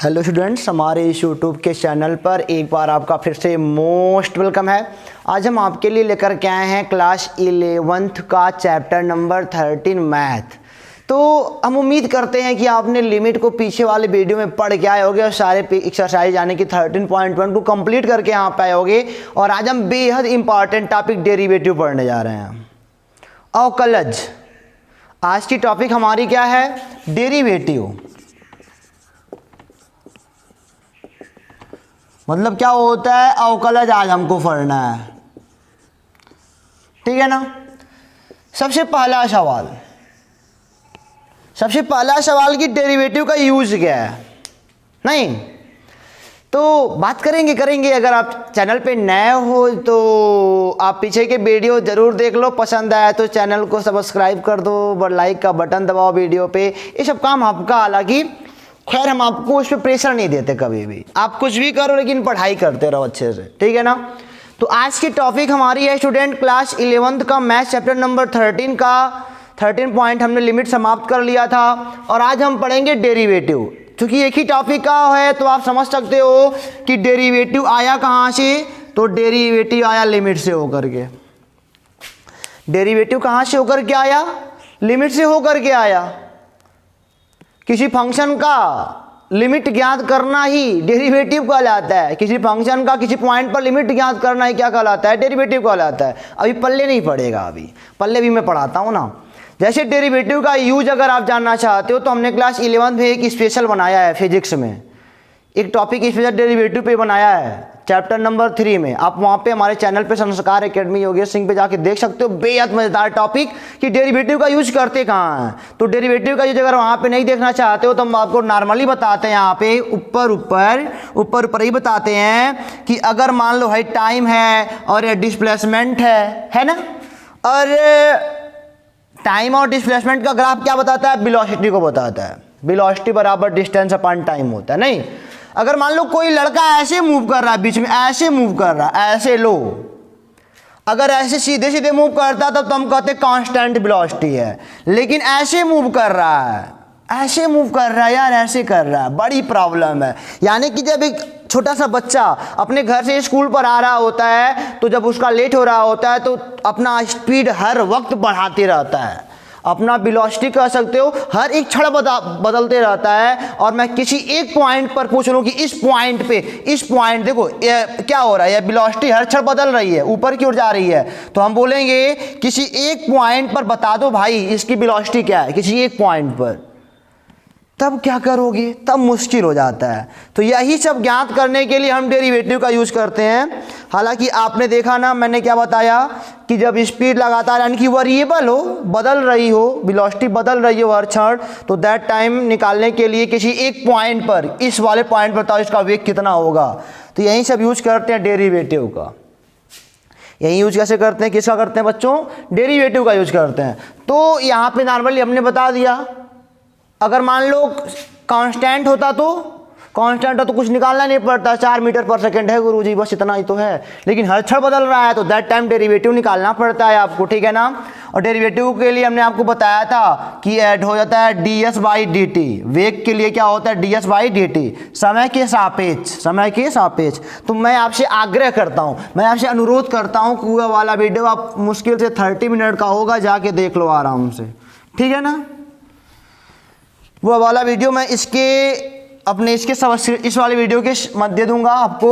Hello students, हमारे इस YouTube के चैनल पर एक बार आपका फिर से मोस्ट वेलकम है। आज हम आपके लिए लेकर के आए हैं क्लास 11th का चैप्टर नंबर 13 मैथ। तो हम उम्मीद करते हैं कि आपने लिमिट को पीछे वाले वीडियो में पढ़ के आए होगे और सारे एक्सरसाइज यानी कि 13.1 को कंप्लीट करके यहाँ पे आए होगे। और आज हम बेहद इंपॉर्टेंट टॉपिक डेरिवेटिव पढ़ने जा रहे हैं। अवकलज आज की टॉपिक हमारी क्या है? डेरिवेटिव। मतलब क्या होता है? अवकलज आज हमको पढ़ना है, ठीक है ना। सबसे पहला सवाल कि डेरिवेटिव का यूज क्या है? नहीं तो बात करेंगे। अगर आप चैनल पे नए हो तो आप पीछे के वीडियो जरूर देख लो, पसंद आया तो चैनल को सब्सक्राइब कर दो, लाइक का बटन दबाओ वीडियो पे। ये सब काम आपका, हालांकि खैर हम आपको उस पर प्रेशर नहीं देते कभी भी, आप कुछ भी करो लेकिन पढ़ाई करते रहो अच्छे से, ठीक है ना। तो आज की टॉपिक हमारी है स्टूडेंट क्लास 11th का मैथ चैप्टर नंबर 13 का 13 पॉइंट हमने लिमिट समाप्त कर लिया था और आज हम पढ़ेंगे डेरिवेटिव। क्योंकि एक ही टॉपिक का है तो आप समझ सकते हो कि डेरिवेटिव आया कहाँ से। तो डेरिवेटिव आया लिमिट से होकर के। डेरिवेटिव कहाँ से होकर के आया? लिमिट से होकर के आया। किसी फंक्शन का लिमिट ज्ञात करना ही डेरिवेटिव कहलाता है। किसी फंक्शन का किसी पॉइंट पर लिमिट ज्ञात करना ही क्या कहलाता है? डेरिवेटिव कहलाता है। अभी पल्ले नहीं पड़ेगा, अभी पल्ले भी मैं पढ़ाता हूँ ना। जैसे डेरिवेटिव का यूज अगर आप जानना चाहते हो तो हमने क्लास 11 में एक स्पेशल बनाया है, फिजिक्स में एक टॉपिक स्पेशल डेरिवेटिव पे बनाया है चैप्टर नंबर 3 में। आप वहाँ पे हमारे चैनल पे संस्कार एकेडमी योगेश सिंह पे जाके देख सकते हो। बेहद मजेदार टॉपिक कि डेरिवेटिव का यूज करते कहाँ हैं। तो डेरिवेटिव का यूज अगर वहाँ पे नहीं देखना चाहते हो तो हम आपको नॉर्मली बताते हैं। यहाँ पे ऊपर ही बताते हैं कि अगर मान लो भाई टाइम है और ये डिस्प्लेसमेंट है ना। और टाइम और डिस्प्लेसमेंट का ग्राफ क्या बताता है? वेलोसिटी को बताता है। वेलोसिटी बराबर डिस्टेंस अपॉन टाइम होता है। नहीं, अगर मान लो कोई लड़का ऐसे मूव कर रहा है, बीच में ऐसे मूव कर रहा है, ऐसे लो, अगर ऐसे सीधे सीधे मूव करता तब तो हम कहते कांस्टेंट वेलोसिटी है। लेकिन ऐसे मूव कर रहा है यार, ऐसे कर रहा है, बड़ी प्रॉब्लम है। यानी कि जब एक छोटा सा बच्चा अपने घर से स्कूल पर आ रहा होता है तो जब उसका लेट हो रहा होता है तो अपना स्पीड हर वक्त बढ़ाते रहता है, अपना वेलोसिटी कह सकते हो, हर एक क्षण बदलते रहता है। और मैं किसी एक पॉइंट पर पूछ लूँ कि इस पॉइंट देखो क्या हो रहा है, यह वेलोसिटी हर क्षण बदल रही है, ऊपर की ओर जा रही है। तो हम बोलेंगे किसी एक पॉइंट पर बता दो भाई इसकी वेलोसिटी क्या है, किसी एक पॉइंट पर। तब क्या करोगे? तब मुश्किल हो जाता है। तो यही सब ज्ञात करने के लिए हम डेरिवेटिव का यूज करते हैं। हालांकि आपने देखा ना, मैंने क्या बताया कि जब स्पीड लगातार यानी कि वेरिएबल हो, बदल रही हो, वेलोसिटी बदल रही हो हर क्षण, तो दैट टाइम निकालने के लिए किसी एक पॉइंट पर, इस वाले पॉइंट पर बताओ इसका वेग कितना होगा। तो यही सब यूज करते हैं डेरिवेटिव का। यही यूज कैसे करते हैं? किसका करते हैं बच्चों? डेरिवेटिव का यूज करते हैं। तो यहाँ पे नॉर्मली हमने बता दिया, अगर मान लो कांस्टेंट होता तो कुछ निकालना नहीं पड़ता, 4 मीटर पर सेकंड है गुरुजी, बस इतना ही तो है। लेकिन हर क्षण बदल रहा है तो दैट टाइम डेरिवेटिव निकालना पड़ता है आपको, ठीक है ना। और डेरिवेटिव के लिए हमने आपको बताया था कि ऐड हो जाता है ds/dt। वेग के लिए क्या होता है? ds/dt, समय के सापेक्ष। तो मैं आपसे आग्रह करता हूँ, मैं आपसे अनुरोध करता हूँ कि वह वाला वीडियो आप मुश्किल से 30 मिनट का होगा, जाके देख लो आराम से, ठीक है ना। वो वाला वीडियो मैं इस वाले वीडियो के मध्य दूंगा आपको,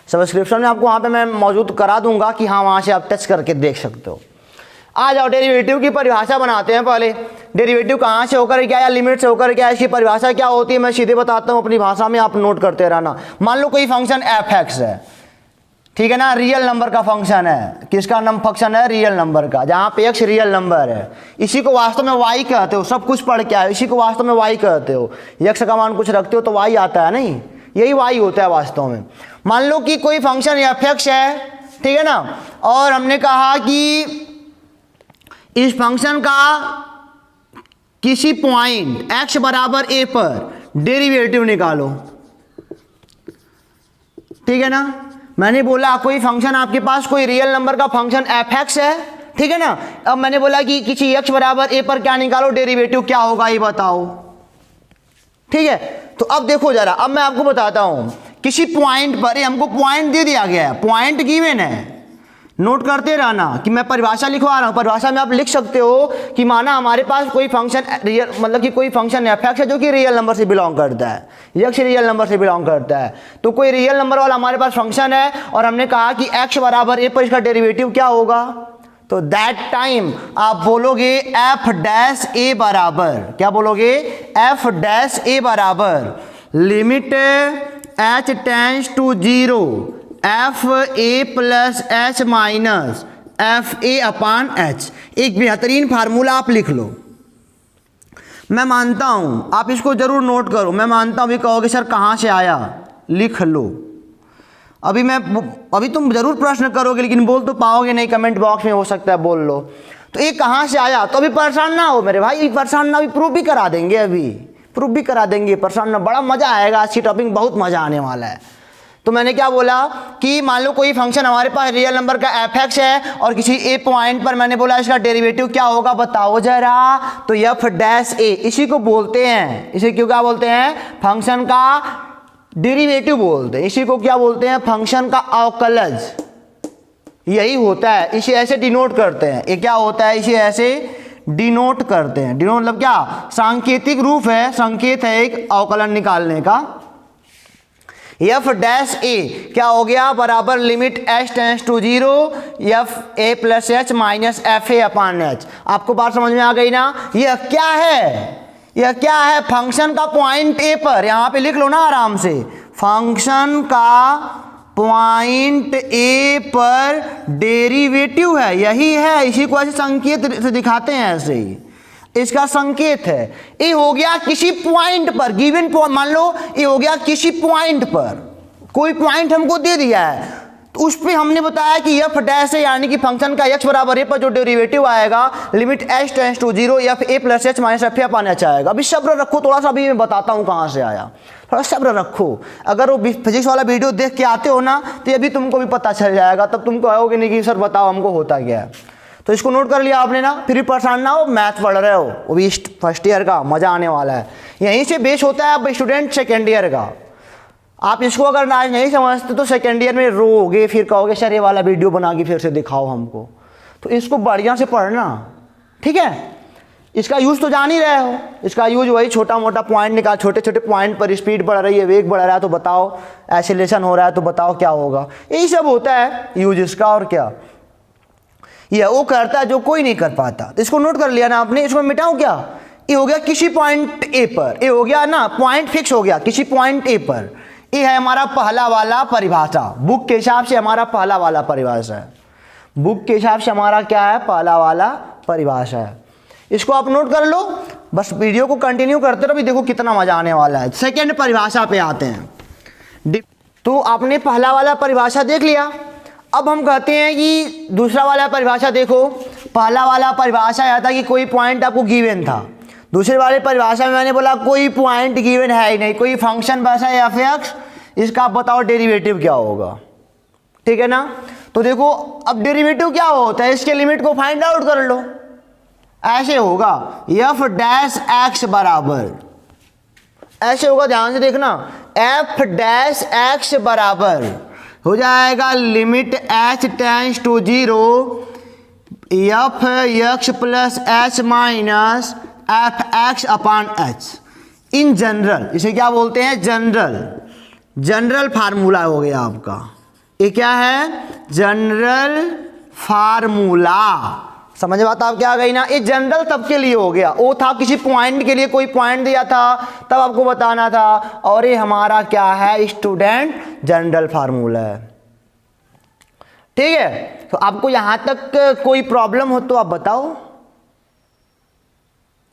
सब्सक्रिप्शन में आपको वहाँ पे मैं मौजूद करा दूंगा कि हाँ वहाँ से आप टच करके देख सकते हो। आ जाओ डेरिवेटिव की परिभाषा बनाते हैं। पहले डेरिवेटिव कहाँ से होकर क्या या लिमिट से होकर क्या, इसकी परिभाषा क्या होती है मैं सीधे बताता हूँ अपनी भाषा में, आप नोट करते रहना। मान लो कोई फंक्शन f(x) है, ठीक है ना, रियल नंबर का फंक्शन है। किसका फंक्शन है? रियल नंबर का, जहाँ पे x रियल नंबर है। इसी को वास्तव में y कहते हो, सब कुछ पढ़ के आए, इसी को वास्तव में y कहते हो। x का मान कुछ रखते हो तो y आता है, नहीं, यही y होता है वास्तव में। मान लो कि कोई फंक्शन f(x) है, ठीक है ना, और हमने कहा कि इस फंक्शन का किसी पॉइंट x बराबर a पर डेरिवेटिव निकालो, ठीक है ना। मैंने बोला कोई फंक्शन आपके पास कोई रियल नंबर का फंक्शन f(x) है, ठीक है ना। अब मैंने बोला कि किसी x बराबर a पर क्या निकालो, डेरिवेटिव क्या होगा ये बताओ। ठीक है, तो अब देखो जरा, अब मैं आपको बताता हूं किसी पॉइंट पर, हमको पॉइंट दे दिया गया है, पॉइंट गिवन है, नोट करते रहना कि मैं परिभाषा लिखवा रहा हूं। परिभाषा में आप लिख सकते हो कि माना हमारे पास कोई फंक्शन रियल, मतलब कि कोई फंक्शन f(x) है जो कि रियल नंबर से बिलोंग करता है, x रियल नंबर से बिलोंग करता है। तो कोई रियल नंबर वाला हमारे पास फंक्शन है और हमने कहा कि x बराबर a पर इसका डेरिवेटिव क्या होगा, तो दैट टाइम आप बोलोगे f डैश a बराबर, क्या बोलोगे, f डैश a बराबर limit h tends to 0 f a plus h minus f a upon h. एक बेहतरीन फार्मूला आप लिख लो, मैं मानता हूं आप इसको जरूर नोट करो, मैं मानता हूं, अभी कहोगे सर कहां से आया, लिख लो। अभी तुम जरूर प्रश्न करोगे लेकिन बोल तो पाओगे नहीं, कमेंट बॉक्स में हो सकता है बोल लो। तो ये कहां से आया, तो अभी परेशान ना हो मेरे भाई, परेशान ना, अभी प्रूफ भी करा देंगे, अभी प्रूफ भी करा देंगे, परेशान ना, बड़ा मजा आएगा, आज की टॉपिक बहुत मजा आने वाला है। तो मैंने क्या बोला कि मान लो कोई फंक्शन हमारे पास रियल नंबर का f(x) है और किसी ए पॉइंट पर मैंने बोला इसका डेरिवेटिव क्या होगा बताओ जरा, तो f डैश a, इसी को बोलते हैं, इसे क्यों क्या बोलते हैं, फंक्शन का डेरिवेटिव बोलते हैं, इसी को क्या बोलते हैं, फंक्शन का अवकलज, यही होता है, इसे ऐसे डिनोट करते हैं। ये क्या होता है, इसे ऐसे डिनोट करते हैं। डिनोट मतलब क्या, सांकेतिक रूप है, संकेत है एक अवकलन निकालने का। f डैश a क्या हो गया, बराबर limit h tends to 0 f a plus h minus f a upon h. आपको बात समझ में आ गई ना, यह क्या है, यह क्या है, फंक्शन का पॉइंट a पर, यहां पे लिख लो ना आराम से, फंक्शन का पॉइंट a पर डेरिवेटिव है, यही है, इसी को ऐसे संकेत से दिखाते हैं, ऐसे ही इसका संकेत है। ये हो गया किसी पॉइंट पर, गिवन पॉइंट, मान लो ये हो गया किसी पॉइंट पर, कोई पॉइंट हमको दे दिया है, तो उस पे हमने बताया कि f डैश है, यानी कि फंक्शन का x बराबर a पर जो डेरिवेटिव आएगा limit h tends to 0 f a plus h minus f a upon h आएगा। अभी सब्र रखो थोड़ा सा, अभी मैं बताता हूँ कहाँ से आया, थोड़ा सब्र रखो। अगर वो फिजिक्स वाला वीडियो देख के आते हो ना तो अभी तुमको भी पता चल जाएगा, तब तुम कहोगे नहीं कि सर बताओ हमको होता क्या है। तो इसको नोट कर लिया आपने ना, फिर भी परेशान ना हो, मैथ पढ़ रहे हो, वो भी फर्स्ट ईयर का, मजा आने वाला है, यहीं से बेस होता है अब स्टूडेंट सेकेंड ईयर का। आप इसको अगर आज नहीं समझते तो सेकेंड ईयर में रोगे, फिर कहोगे सर ये वाला वीडियो बना के फिर से दिखाओ हमको। तो इसको बढ़िया से पढ़ना, ठीक है। इसका यूज तो जान ही रहे हो, इसका यूज वही छोटा मोटा पॉइंट निकाल, छोटे छोटे पॉइंट पर स्पीड बढ़ रही है, वेग बढ़ रहा है तो बताओ, एक्सीलरेशन हो रहा है तो बताओ क्या होगा, यही सब होता है यूज इसका। और क्या, यह वो करता है जो कोई नहीं कर पाता। तो इसको नोट कर लिया ना आपने, इसको मिटाऊं क्या, ये हो गया किसी पॉइंट ए पर, ये हो गया ना पॉइंट फिक्स हो गया किसी पॉइंट ए पर। ये है हमारा पहला वाला परिभाषा, बुक के हिसाब से हमारा पहला वाला परिभाषा है, बुक के हिसाब से हमारा क्या है, पहला वाला परिभाषा है। इसको आप नोट कर लो, बस वीडियो को कंटिन्यू करते रहो, भी देखो कितना मजा आने वाला है। सेकेंड परिभाषा पे आते हैं। तो आपने पहला वाला परिभाषा देख लिया, अब हम कहते हैं कि दूसरा वाला परिभाषा देखो। पहला वाला परिभाषा आया था कि कोई पॉइंट आपको गिवन था, दूसरे वाले परिभाषा में मैंने बोला कोई पॉइंट गिवन है ही नहीं, कोई फंक्शन वैसा है f(x), इसका आप बताओ डेरिवेटिव क्या होगा, ठीक है ना। तो देखो अब डेरिवेटिव क्या होता है, इसके लिमिट को फाइंड आउट कर लो, ऐसे होगा f डैश x बराबर, ऐसे होगा, ध्यान से देखना, f डैश x बराबर हो जाएगा limit h tends to 0 f x plus h minus f x upon h. In general, इसे क्या बोलते हैं, जनरल, जनरल फार्मूला हो गया आपका, ये क्या है, जनरल फार्मूला। समझ बात आप क्या आ गई ना, ये जनरल तब के लिए हो गया, वो था किसी पॉइंट के लिए, कोई पॉइंट दिया था तब आपको बताना था, और ये हमारा क्या है स्टूडेंट, जनरल फार्मूला है, ठीक है। तो आपको यहां तक कोई प्रॉब्लम हो तो आप बताओ,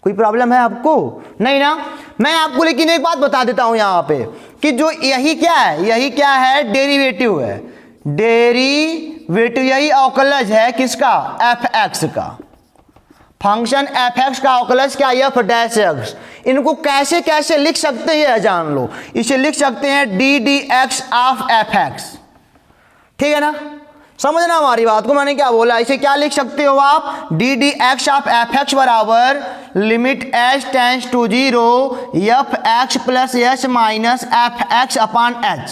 कोई प्रॉब्लम है आपको, नहीं ना। मैं आपको लेकिन एक बात बता देता हूं यहां पे कि जो यही क्या है, यही क्या है, डेरिवेटिव है, डेरिवेटिव यही अवकलज है किसका, f(x) का, फंक्शन f(x) का अवकलज क्या, f डैश x। इनको कैसे कैसे लिख सकते हैं जान लो, इसे लिख सकते हैं ddx ऑफ f(x), ठीक है ना। समझना हमारी बात को, मैंने क्या बोला, इसे क्या लिख सकते हो आप, d d x of f x बराबर limit h tends to 0 f x plus h minus f x upon h,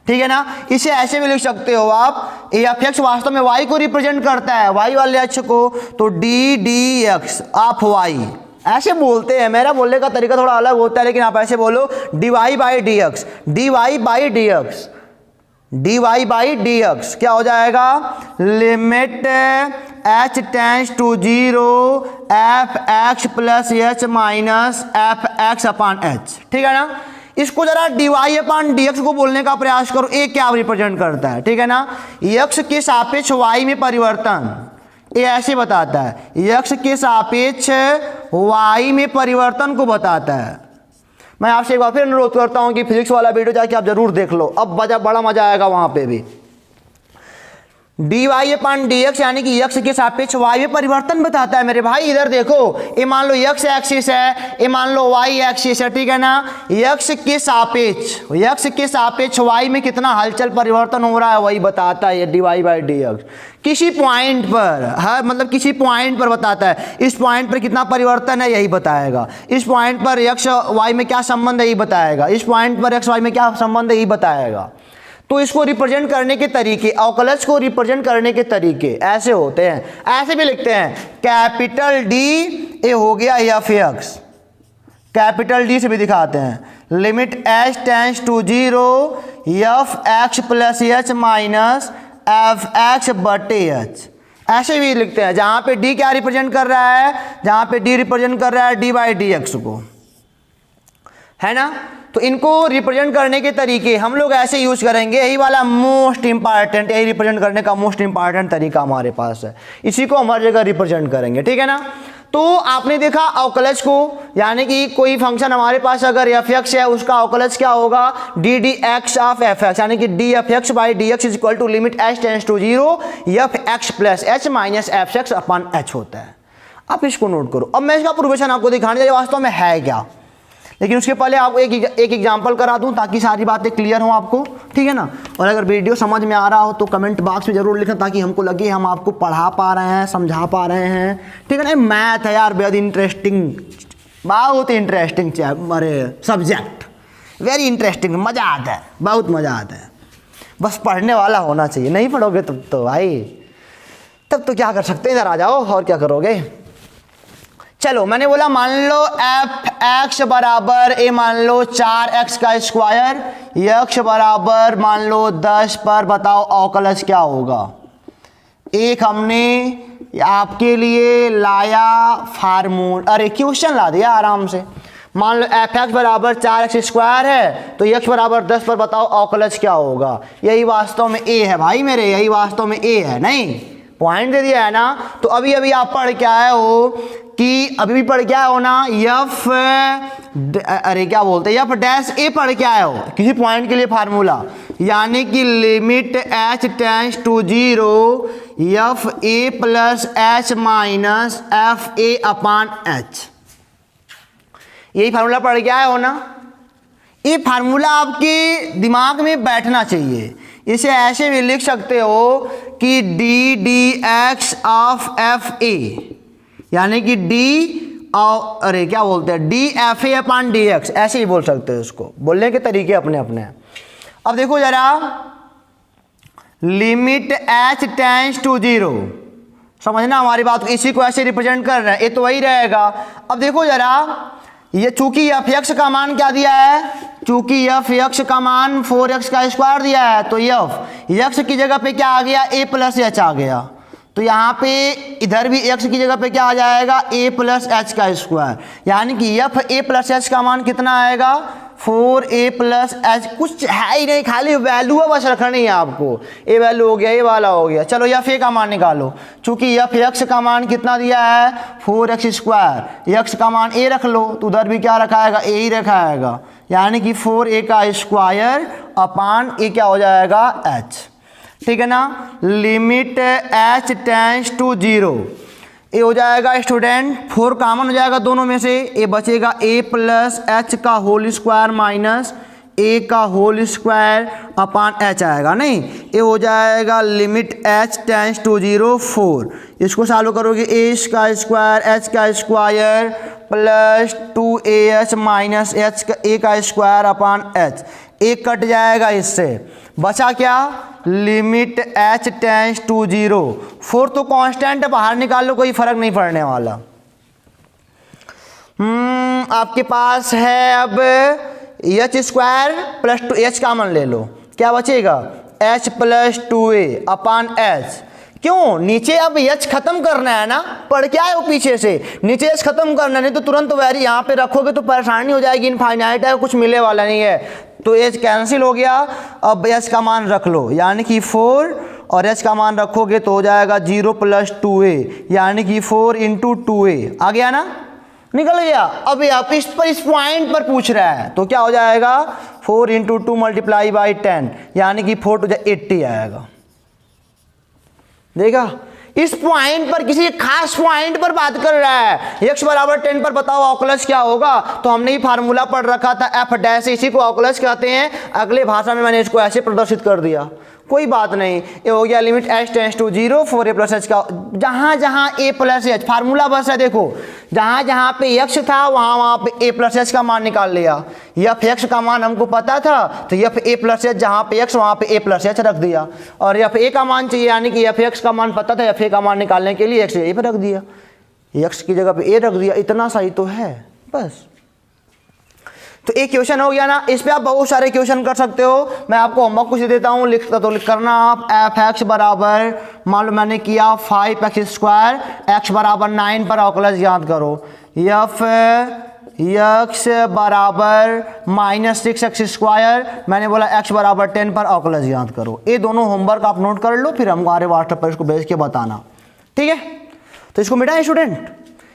ठीक है ना। इसे ऐसे भी लिख सकते हो आप, एफ एक्स वास्तव में वाई को रिप्रेजेंट करता है, वाई वाले अक्ष को, तो d d x of y ऐसे बोलते हैं। मेरा बोलने का तरीका थोड़ा अलग होता है, लेकिन आप ऐसे बोलो d y by d x, d y by d x, d y by d x क्या हो जाएगा, limit h tends to 0 f x plus h minus f x upon h, ठीक है ना। इसको जरा d y upon d x को बोलने का प्रयास करो, ए क्या रिप्रेजेंट करता है, ठीक है ना, एक्स के सापेक्ष वाई में परिवर्तन, ये ऐसे बताता है, एक्स के सापेक्ष वाई में परिवर्तन को बताता है। मैं आपसे एक बार फिर अनुरोध करता हूं कि फिजिक्स वाला वीडियो जाके आप जरूर देख लो, अब बड़ा मजा आएगा वहां पे भी। D y upon d x यानी कि एक्स के सापेक्ष वाई में परिवर्तन बताता है मेरे भाई। इधर देखो, ये मान लो एक्स एक्सिस है, ये मान लो वाई एक्सिस है, ठीक है ना। एक्स के सापेक्ष वाई में कितना हलचल परिवर्तन हो रहा है वही बताता है ये d y by d x. किसी पॉइंट पर है, मतलब किसी पॉइंट पर बताता है, इस पॉइंट पर कितना परिवर्तन है यही बताएगा, इस पॉइंट पर एक्स वाई में क्या संबंध है यही बताएगा, इस पॉइंट पर एक्स वाई में क्या संबंध है यही बताएगा। तो इसको रिप्रेजेंट करने के तरीके, अवकलज को रिप्रेजेंट करने के तरीके ऐसे होते हैं, ऐसे भी लिखते हैं, कैपिटल डी ए हो गया एफ एक्स, कैपिटल डी से भी दिखाते हैं, limit h tends to 0 f x plus h minus f x बटे एच, ऐसे भी लिखते हैं। जहां पे डी क्या रिप्रेजेंट कर रहा है, जहां पे डी रिप्रेजेंट कर रहा है डी बाई डी एक्स को, है ना। तो इनको रिप्रेजेंट करने के तरीके हम लोग ऐसे यूज करेंगे, यही वाला मोस्ट इंपॉर्टेंट, यही रिप्रेजेंट करने का मोस्ट इंपॉर्टेंट तरीका हमारे पास है, इसी को हम हर जगह रिप्रेजेंट करेंगे, ठीक है ना। तो आपने देखा अवकलज को, यानी कि कोई फंक्शन हमारे पास अगर एफ एक्स है उसका अवकलज क्या होगा, d d x of f x, यानी कि d f x by d x is equal to limit h tends to 0 f x plus h minus f x upon h होता है। आप इसको नोट करो। अब मैं इसका प्रूवेशन आपको दिखाने जा वास्तव में है क्या, लेकिन उसके पहले आपको एक एग्जांपल करा दूं ताकि सारी बातें क्लियर हों आपको, ठीक है ना। और अगर वीडियो समझ में आ रहा हो तो कमेंट बॉक्स में जरूर लिखना, ताकि हमको लगे हम आपको पढ़ा पा रहे हैं, समझा पा रहे हैं, ठीक है ना। मैथ है यार बेहद इंटरेस्टिंग, बहुत इंटरेस्टिंग अरे सब्जेक्ट, वेरी इंटरेस्टिंग, मज़ा आता है, बहुत मज़ा आता है, बस पढ़ने वाला होना चाहिए। नहीं पढ़ोगे तब तो भाई, तब तो क्या कर सकते हैं, इधर आ जाओ, और क्या करोगे। चलो मैंने बोला मान लो एफ एक्स बराबर ए मान लो 4x का स्क्वायर, एक्स बराबर मान लो 10 पर, बताओ अवकलज क्या होगा। एक हमने आपके लिए लाया फार्मूला, अरे क्वेश्चन ला दिया आराम से। मान लो एफ एक्स बराबर 4x स्क्वायर है, तो एक्स बराबर 10 पर बताओ अवकलज क्या होगा। यही वास्तव में ए है भाई मेरे, यही वास्तव में ए है, नहीं पॉइंट दे दिया है ना। तो अभी अभी आप पढ़ के आए हो कि अभी भी पढ़ के आए हो ना, एफ अरे क्या बोलते हैं एफ डैश ए पढ़ के आए हो किसी पॉइंट के लिए फार्मूला, यानी कि limit h tends to 0 f a plus h minus f a upon h, यही फार्मूला पढ़ के आए हो ना। ये फार्मूला आपके दिमाग में बैठना चाहिए। इसे ऐसे भी लिख सकते हो कि D d x of F A, यानी कि डी और अरे क्या बोलते हैं D F a upon d x, ऐसे ही बोल सकते हैं उसको, बोलने के तरीके अपने अपने। अब देखो जरा, लिमिट एच टेंस टू 0, समझना हमारी बात को, इसी को ऐसे रिप्रेजेंट कर रहे हैं, ये तो वही रहेगा। अब देखो जरा, ये चूंकि एफ एक्स का मान क्या दिया है, चूंकि एफ एक्स का मान 4x का स्क्वायर दिया है, तो एफ एक्स की जगह पे क्या आ गया, ए प्लस एच आ गया। तो यहाँ पे इधर भी x की जगह पे क्या आ जाएगा, a प्लस एच का स्क्वायर, यानी कि एफ a प्लस एच का मान कितना आएगा, 4a प्लस एच। कुछ है ही नहीं, खाली वैल्यू बस रखनी है आपको, ए वैल्यू हो गया, ये वाला हो गया। चलो एफ ए का मान निकालो, चूंकि एफ एक्स का मान कितना दिया है 4x स्क्वायर, एक्स का मान a रख लो, तो उधर भी क्या रखा आएगा, a ही रखा आएगा, यानी कि 4a का स्क्वायर अपॉन ए क्या हो जाएगा h, ठीक है ना। लिमिट एच टेंस टू 0, ये हो जाएगा स्टूडेंट 4 कॉमन हो जाएगा दोनों में से, ये बचेगा a प्लस एच का होल स्क्वायर माइनस ए का होल स्क्वायर अपान एच आएगा, नहीं ये हो जाएगा लिमिट एच टेंस टू 0 4। इसको सॉल्व करोगे ए का स्क्वायर एच का square plus 2AH minus H का ए का स्क्वायर अपान एच, एक कट जाएगा इससे, बचा क्या लिमिट एच टेंस टू 0 4 तो कांस्टेंट है, बाहर निकाल लो कोई फर्क नहीं पड़ने वाला। आपके पास है अब H square plus 2H common ले लो, क्या बचेगा H प्लस 2A अपान एच। क्यों नीचे अब एच खत्म करना है ना, पढ़ के आए हो पीछे से, नीचे एच खत्म करना है, नहीं तो तुरंत वैरी यहाँ पे रखोगे तो परेशानी हो जाएगी, इनफाइनाइट है कुछ मिलने वाला नहीं है। तो एच कैंसिल हो गया, अब एच का मान रख लो यानी कि 4 और एच का मान रखोगे तो हो जाएगा 0 प्लस 2A यानी कि 4 इंटू 2A आ गया ना, निकल गया। अब आप इस पॉइंट पर पूछ रहा है तो क्या हो जाएगा 4 इंटू 2 मल्टीप्लाई बाई 10 यानी कि 4 to 80 आएगा। देखा इस पॉइंट पर किसी खास पॉइंट पर बात कर रहा है। x बराबर 10 पर बताओ ऑकुलस क्या होगा, तो हमने ही फार्मूला पढ़ रखा था f डैश, इसी को ऑकुलस कहते हैं। अगले भाषा में मैंने इसको ऐसे प्रदर्शित कर दिया, कोई बात नहीं। ये हो गया limit h tends to 0 4A plus h का, जहाँ जहाँ a प्लस एच फार्मूला बस है, देखो जहाँ जहाँ पे x था वहाँ वहाँ पे a प्लस एच का मान निकाल लिया। यफ x का मान हमको पता था तो यफ a प्लस एच, जहाँ पे x वहाँ पे a प्लस एच रख दिया, और यफ a का मान चाहिए यानी कि यफ x का मान पता था, यफ a का मान निकालने के लिए x a पे रख दिया, x की जगह पे a रख दिया, इतना सही तो है बस। तो एक क्वेश्चन हो गया ना, इस पे आप बहुत सारे क्वेश्चन कर सकते हो। मैं आपको होमवर्क कुछ देता हूँ, लिखता तो करना आप एफ एक्स बराबर, मान लो मैंने किया 5x स्क्वायर, x बराबर 9 पर ऑकुलस ज्ञात करो, यफ x बराबर माइनस 6x स्क्वायर, मैंने बोला x बराबर 10 पर ऑकुलस ज्ञात करो। ये दोनों होमवर्क आप नोट कर लो, फिर हम हमारे व्हाट्सएप पर इसको भेज के बताना, ठीक है। तो इसको मिटाएं स्टूडेंट,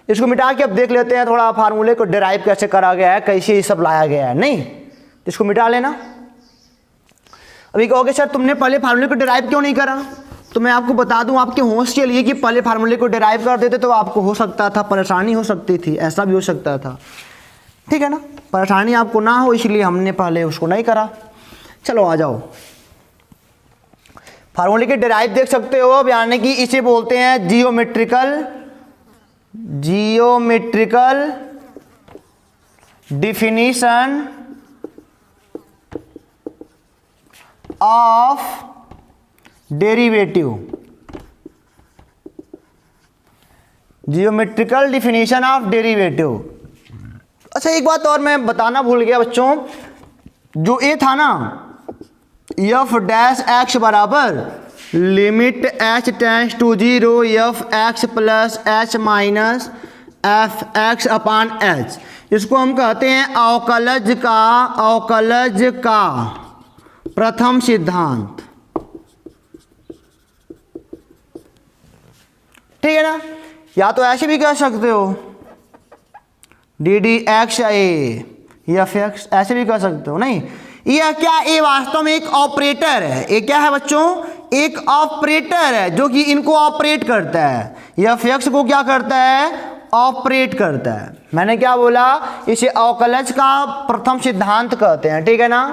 इसको मिटा के अब देख लेते हैं थोड़ा फार्मूले को डिराइव कैसे करा गया है, कैसे ये सब लाया गया है, नहीं इसको मिटा लेना। अभी कहोगे सर तुमने पहले फार्मूले को डिराइव क्यों नहीं करा, तो मैं आपको बता दूं आपके होश के लिए कि पहले फार्मूले को डिराइव कर देते तो आपको हो सकता था परेशानी हो सकती थी, ऐसा भी हो सकता था, ठीक है ना, परेशानी आपको ना हो इसलिए हमने पहले उसको नहीं करा। चलो आ जाओ, फार्मूले के डिराइव देख सकते हो अब, यानी कि इसे बोलते हैं geometrical definition of derivative, geometrical definition of derivative. अच्छा एक बात और मैं बताना भूल गया बच्चों, जो ए था ना एफ डैश एक्स बराबर limit h tends to 0 f x plus h minus f x upon h, इसको हम कहते हैं अवकलज का प्रथम सिद्धांत, ठीक है ना। या तो ऐसे भी कह सकते हो D d x A F x, ऐसे भी कह सकते हो। नहीं यह क्या, ये वास्तव में एक ऑपरेटर है, ये क्या है बच्चों, एक ऑपरेटर है जो कि इनको ऑपरेट करता है, एफ एक्स को क्या करता है, ऑपरेट करता है। मैंने क्या बोला, इसे अवकलज का प्रथम सिद्धांत कहते हैं, ठीक है ना,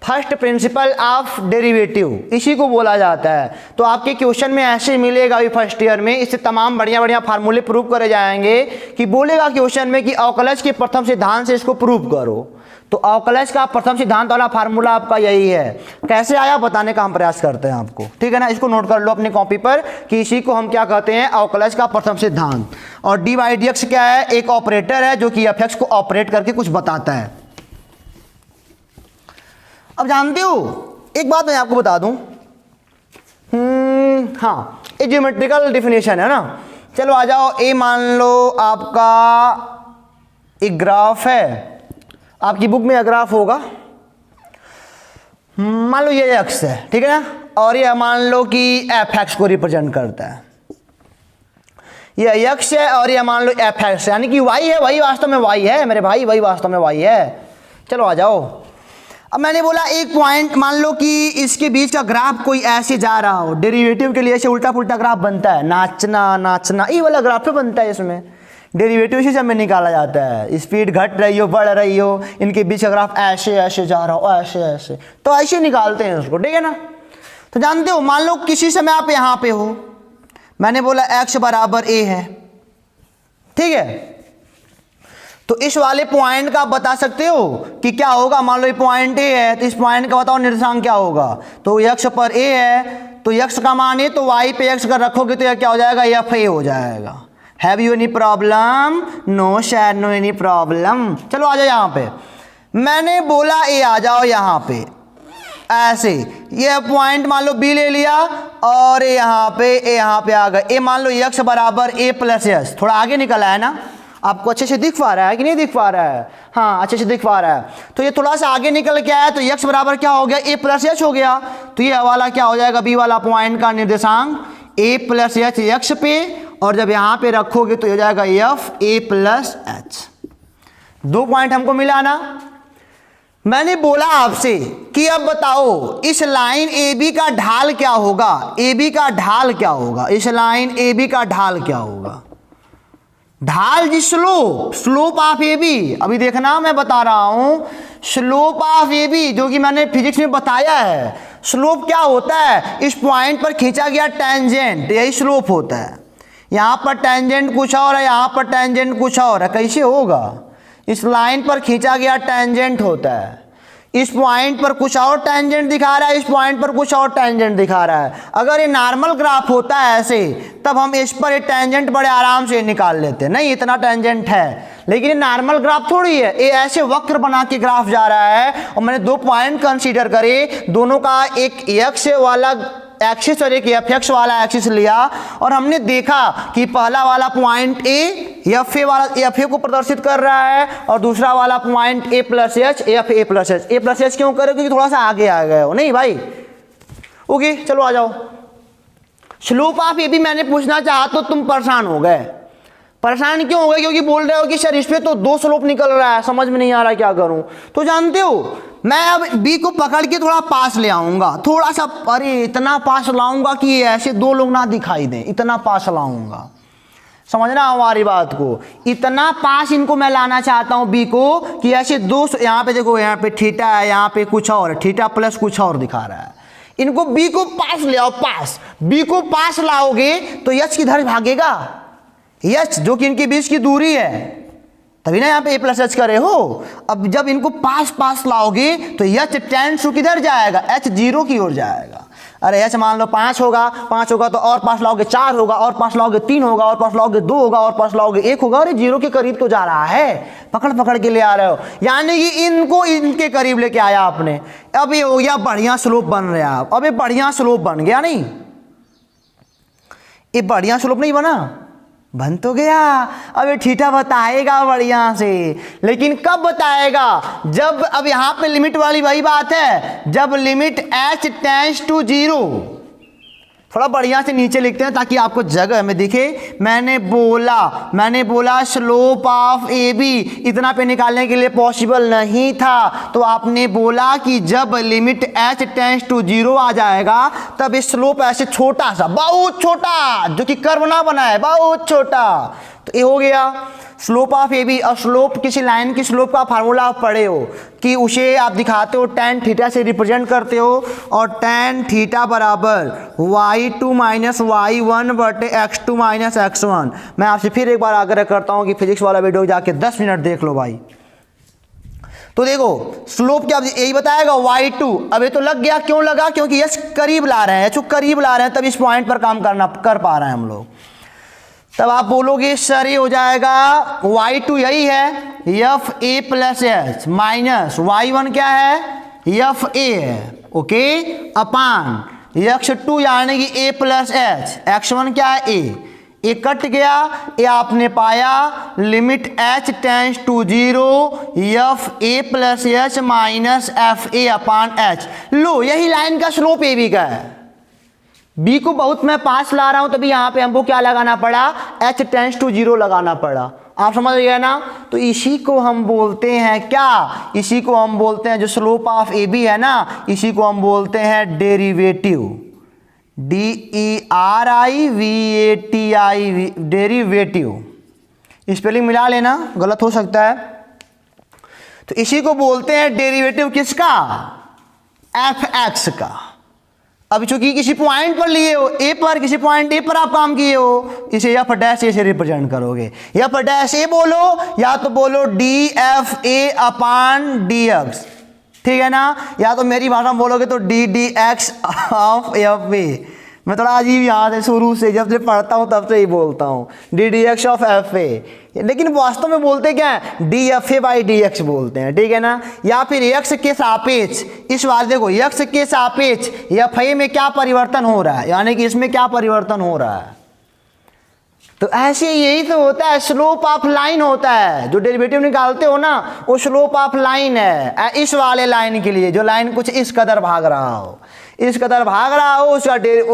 फर्स्ट प्रिंसिपल ऑफ डेरिवेटिव इसी को बोला जाता है। तो आपके क्वेश्चन में ऐसे मिलेगा अभी फर्स्ट ईयर में, इससे तमाम बढ़िया बढ़िया फार्मूले प्रूव करे जाएंगे कि बोलेगा क्वेश्चन में कि अवकलज के प्रथम सिद्धांत से इसको प्रूव करो। तो अवकलज का प्रथम सिद्धांत वाला फार्मूला आपका यही है, कैसे आया बताने का हम प्रयास करते हैं आपको, ठीक है ना। इसको नोट कर लो अपनी कॉपी पर कि इसी को हम क्या कहते हैं, अवकलज का प्रथम सिद्धांत। और डी बाई डी एक्स क्या है, एक ऑपरेटर है जो कि एफ एक्स को ऑपरेट करके कुछ बताता है। अब जानते हो एक बात मैं आपको बता दूं, हाँ ये ज्योमेट्रिकल डिफिनेशन है ना। चलो आ जाओ, ए मान लो आपका एक ग्राफ है, आपकी बुक में ग्राफ होगा, मान लो ये एक्स है, ठीक है ना, और ये मान लो कि एफ एक्स को रिप्रेजेंट करता है, ये एक्स है और ये मान लो एफ एक्स, यानी कि वाई है, वही वास्तव में वाई है मेरे भाई, वही वास्तव में वाई है। चलो आ जाओ, अब मैंने बोला एक पॉइंट मान लो कि इसके बीच का ग्राफ कोई ऐसे जा रहा हो, डेरिवेटिव के लिए ऐसे उल्टा पुल्टा ग्राफ बनता है, नाचना नाचना, ये वाला ग्राफ पे बनता है इसमें। डेरिवेटिव इसी समय निकाला जाता है। स्पीड घट रही हो बढ़ रही हो, इनके बीच का ग्राफ ऐसे ऐसे जा रहा हो, ऐसे ऐसे, तो ऐसे निकालते हैं उसको, ठीक है ना। तो जानते हो, मान लो किसी समय आप यहाँ पे हो, मैंने बोला x बराबर a है, ठीक है। तो इस वाले पॉइंट का आप बता सकते हो कि क्या होगा। मान लो ये पॉइंट a है, तो इस पॉइंट का बताओ निर्देशांक क्या होगा। तो x पर a है, तो x का मान है, तो y पे x का रखोगे तो यह क्या हो जाएगा, fa हो जाएगा। Have you any problem? No sir, no any problem. चलो आ जाओ यहाँ पे, मैंने बोला a, आ जाओ यहाँ पे ऐसे, ये पॉइंट मान लो b ले लिया और यहाँ पे आ गए। a मान लो x बराबर a प्लस एस, थोड़ा आगे निकला है ना, आपको अच्छे से दिख पा रहा है कि नहीं दिख पा रहा है? हाँ, अच्छे से दिख पा रहा है। तो ये थोड़ा सा आगे निकल के आया, तो x बराबर क्या हो गया, a प्लस एच हो गया। तो ये वाला क्या हो जाएगा, b वाला पॉइंट का निर्देशांक a प्लस एच x पे, और जब यहाँ पे रखोगे तो हो जाएगा f a plus H. 2 point हमको मिला ना। मैंने बोला आपसे कि अब बताओ इस लाइन AB का ढाल क्या होगा, AB का ढाल क्या होगा, इस लाइन AB का ढाल क्या होगा। ढाल जी स्लोप ऑफ AB, अभी देखना मैं बता रहा हूं, स्लोप ऑफ AB जो कि मैंने फिजिक्स में बताया है। स्लोप क्या होता है, इस पॉइंट पर खींचा गया टेंजेंट, यही स्लोप होता है। यहां पर टेंजेंट कुछ और है, यहां पर टेंजेंट कुछ और है, कैसे होगा। इस लाइन पर खींचा गया टेंजेंट होता है, इस पॉइंट पर कुछ और टेंजेंट दिखा रहा है, इस पॉइंट पर कुछ और टेंजेंट दिखा रहा है। अगर ये नॉर्मल ग्राफ होता है ऐसे, तब हम इस पर ये टेंजेंट बड़े आराम से निकाल लेते, नहीं इतना टेंजेंट है। लेकिन ये नॉर्मल ग्राफ थोड़ी है, ये ऐसे वक्र बना के ग्राफ जा रहा है। और मैंने 2 पॉइंट कंसीडर करे, दोनों का एक एक्स वाला एक्सिस और एक एफ वाला एक्सिस लिया, और हमने देखा कि पहला वाला पॉइंट ए एफ ए को प्रदर्शित कर रहा है, और दूसरा वाला point A plus H F a plus H. A plus H क्यों करे, क्योंकि थोड़ा सा आगे आ गए हो, नहीं भाई। ओके चलो आ जाओ। स्लोप ऑफ ए भी मैंने पूछना चाहा तो तुम परेशान हो गए। परेशान क्यों हो गए, क्योंकि बोल रहे हो कि सर इस पे तो 2 स्लोप निकल रहा है, समझ में नहीं आ रहा क्या करूं। तो जानते हो, मैं अब बी को पकड़ के थोड़ा पास ले आऊंगा, थोड़ा सा, अरे इतना पास लाऊंगा कि ऐसे 2 लोग ना दिखाई दें, इतना पास लाऊंगा, समझना हमारी बात को। इतना पास इनको मैं लाना चाहता हूं बी को कि ऐसे 2, यहाँ पे देखो, यहाँ पे थीटा है, यहाँ पे कुछ और थीटा प्लस कुछ और दिखा रहा है। इनको बी को पास ले आओ, पास। बी को पास लाओगे तो यच किधर भागेगा, यच जो कि इनके बीच की दूरी है, तभी ना यहाँ पे ए प्लस एच करे हो। अब जब इनको पास पास लाओगे तो एच टेंड्स टू किधर जाएगा, एच 0 की ओर जाएगा। अरे एच मान लो 5 होगा, 5 होगा तो और 5 लाओगे 4 होगा, और 5 लाओगे 3 होगा, और 5 लाओगे 2 होगा, और 5 लाओगे 1 होगा। अरे 0 के करीब तो जा रहा है, पकड़ पकड़ के ले आ रहे हो, यानी कि इनको इनके करीब लेके आया आपने। अब ये हो गया बढ़िया स्लोप बन रहा है। अब ये बढ़िया स्लोप बन गया, नहीं ये बढ़िया स्लोप नहीं बना, बन तो गया। अब ये थीटा बताएगा बढ़िया से, लेकिन कब बताएगा, जब, अब यहां पे लिमिट वाली वही बात है, जब लिमिट h टेंड्स टू 0। थोड़ा बढ़िया से नीचे लिखते हैं ताकि आपको जगह में दिखे। मैंने बोला स्लोप ऑफ ए बी इतना पे निकालने के लिए पॉसिबल नहीं था, तो आपने बोला कि जब लिमिट h टेंड्स टू 0 आ जाएगा तब इस स्लोप ऐसे छोटा सा, बहुत छोटा, जो कि कर्व ना बना है, बहुत छोटा। तो ये हो गया स्लोप ऑफ ए बी। और स्लोप, किसी लाइन की स्लोप का फार्मूला आप पढ़े हो कि उसे आप दिखाते हो tan थीटा से रिप्रेजेंट करते हो, और tan थीटा बराबर y2 माइनस y1 बटे x2 माइनस x1। मैं आपसे फिर एक बार आग्रह करता हूं कि फिजिक्स वाला वीडियो जाके 10 मिनट देख लो भाई। तो देखो स्लोप क्या यही बताएगा, y2। अब ये तो लग गया, क्यों लगा, क्योंकि यस करीब ला रहे हैं, जो करीब ला रहे हैं तब इस पॉइंट पर काम कर पा रहे हैं हम लोग। तब आप बोलोगे सर ये हो जाएगा y2 यही है F a plus h, minus y1 क्या है, एफ ए है, ओके, अपान x2 यानी कि ए प्लस एच, x1 क्या है ए। ये कट गया, ये आपने पाया limit h tends to 0 f a plus h minus f a upon h. लो यही लाइन का स्लोप ए बी का है। बी को बहुत मैं पास ला रहा हूं, तभी यहां पे हमको क्या लगाना पड़ा, h टेंड्स टू 0 लगाना पड़ा। आप समझ गए ना। तो इसी को हम बोलते हैं क्या, इसी को हम बोलते हैं, जो स्लोप ऑफ ए बी है ना, इसी को हम बोलते हैं डेरिवेटिव, DERIVATIV, डेरिवेटिव। स्पेलिंग मिला लेना, गलत हो सकता है। तो इसी को बोलते हैं डेरिवेटिव किसका, एफ एक्स का। अब चूंकि किसी पॉइंट पर लिए हो ए पर, किसी पॉइंट ए पर आप काम किए हो, इसे एफ डैश ए से रिप्रेजेंट करोगे। एफ डैश ए बोलो या तो बोलो D F a upon D x, ठीक है ना, या तो मेरी भाषा में बोलोगे तो d d x of F A. मैं थोड़ा अजीब यहाँ से शुरू से जब से पढ़ता हूँ तब से ही बोलता हूँ D d x of F A, लेकिन वास्तव में बोलते क्या है, D F A by d x बोलते हैं, ठीक है ना। या फिर एक्स के सापेक्ष, इस बार देखो एक्स के सापेक्ष एफ ए में क्या परिवर्तन हो रहा है, यानी कि इसमें क्या परिवर्तन हो रहा है। तो ऐसे यही तो होता है, स्लोप ऑफ लाइन होता है। जो डेरिवेटिव निकालते हो ना वो स्लोप ऑफ लाइन है। इस वाले लाइन के लिए जो लाइन कुछ इस कदर भाग रहा हो, इस कदर भाग रहा हो,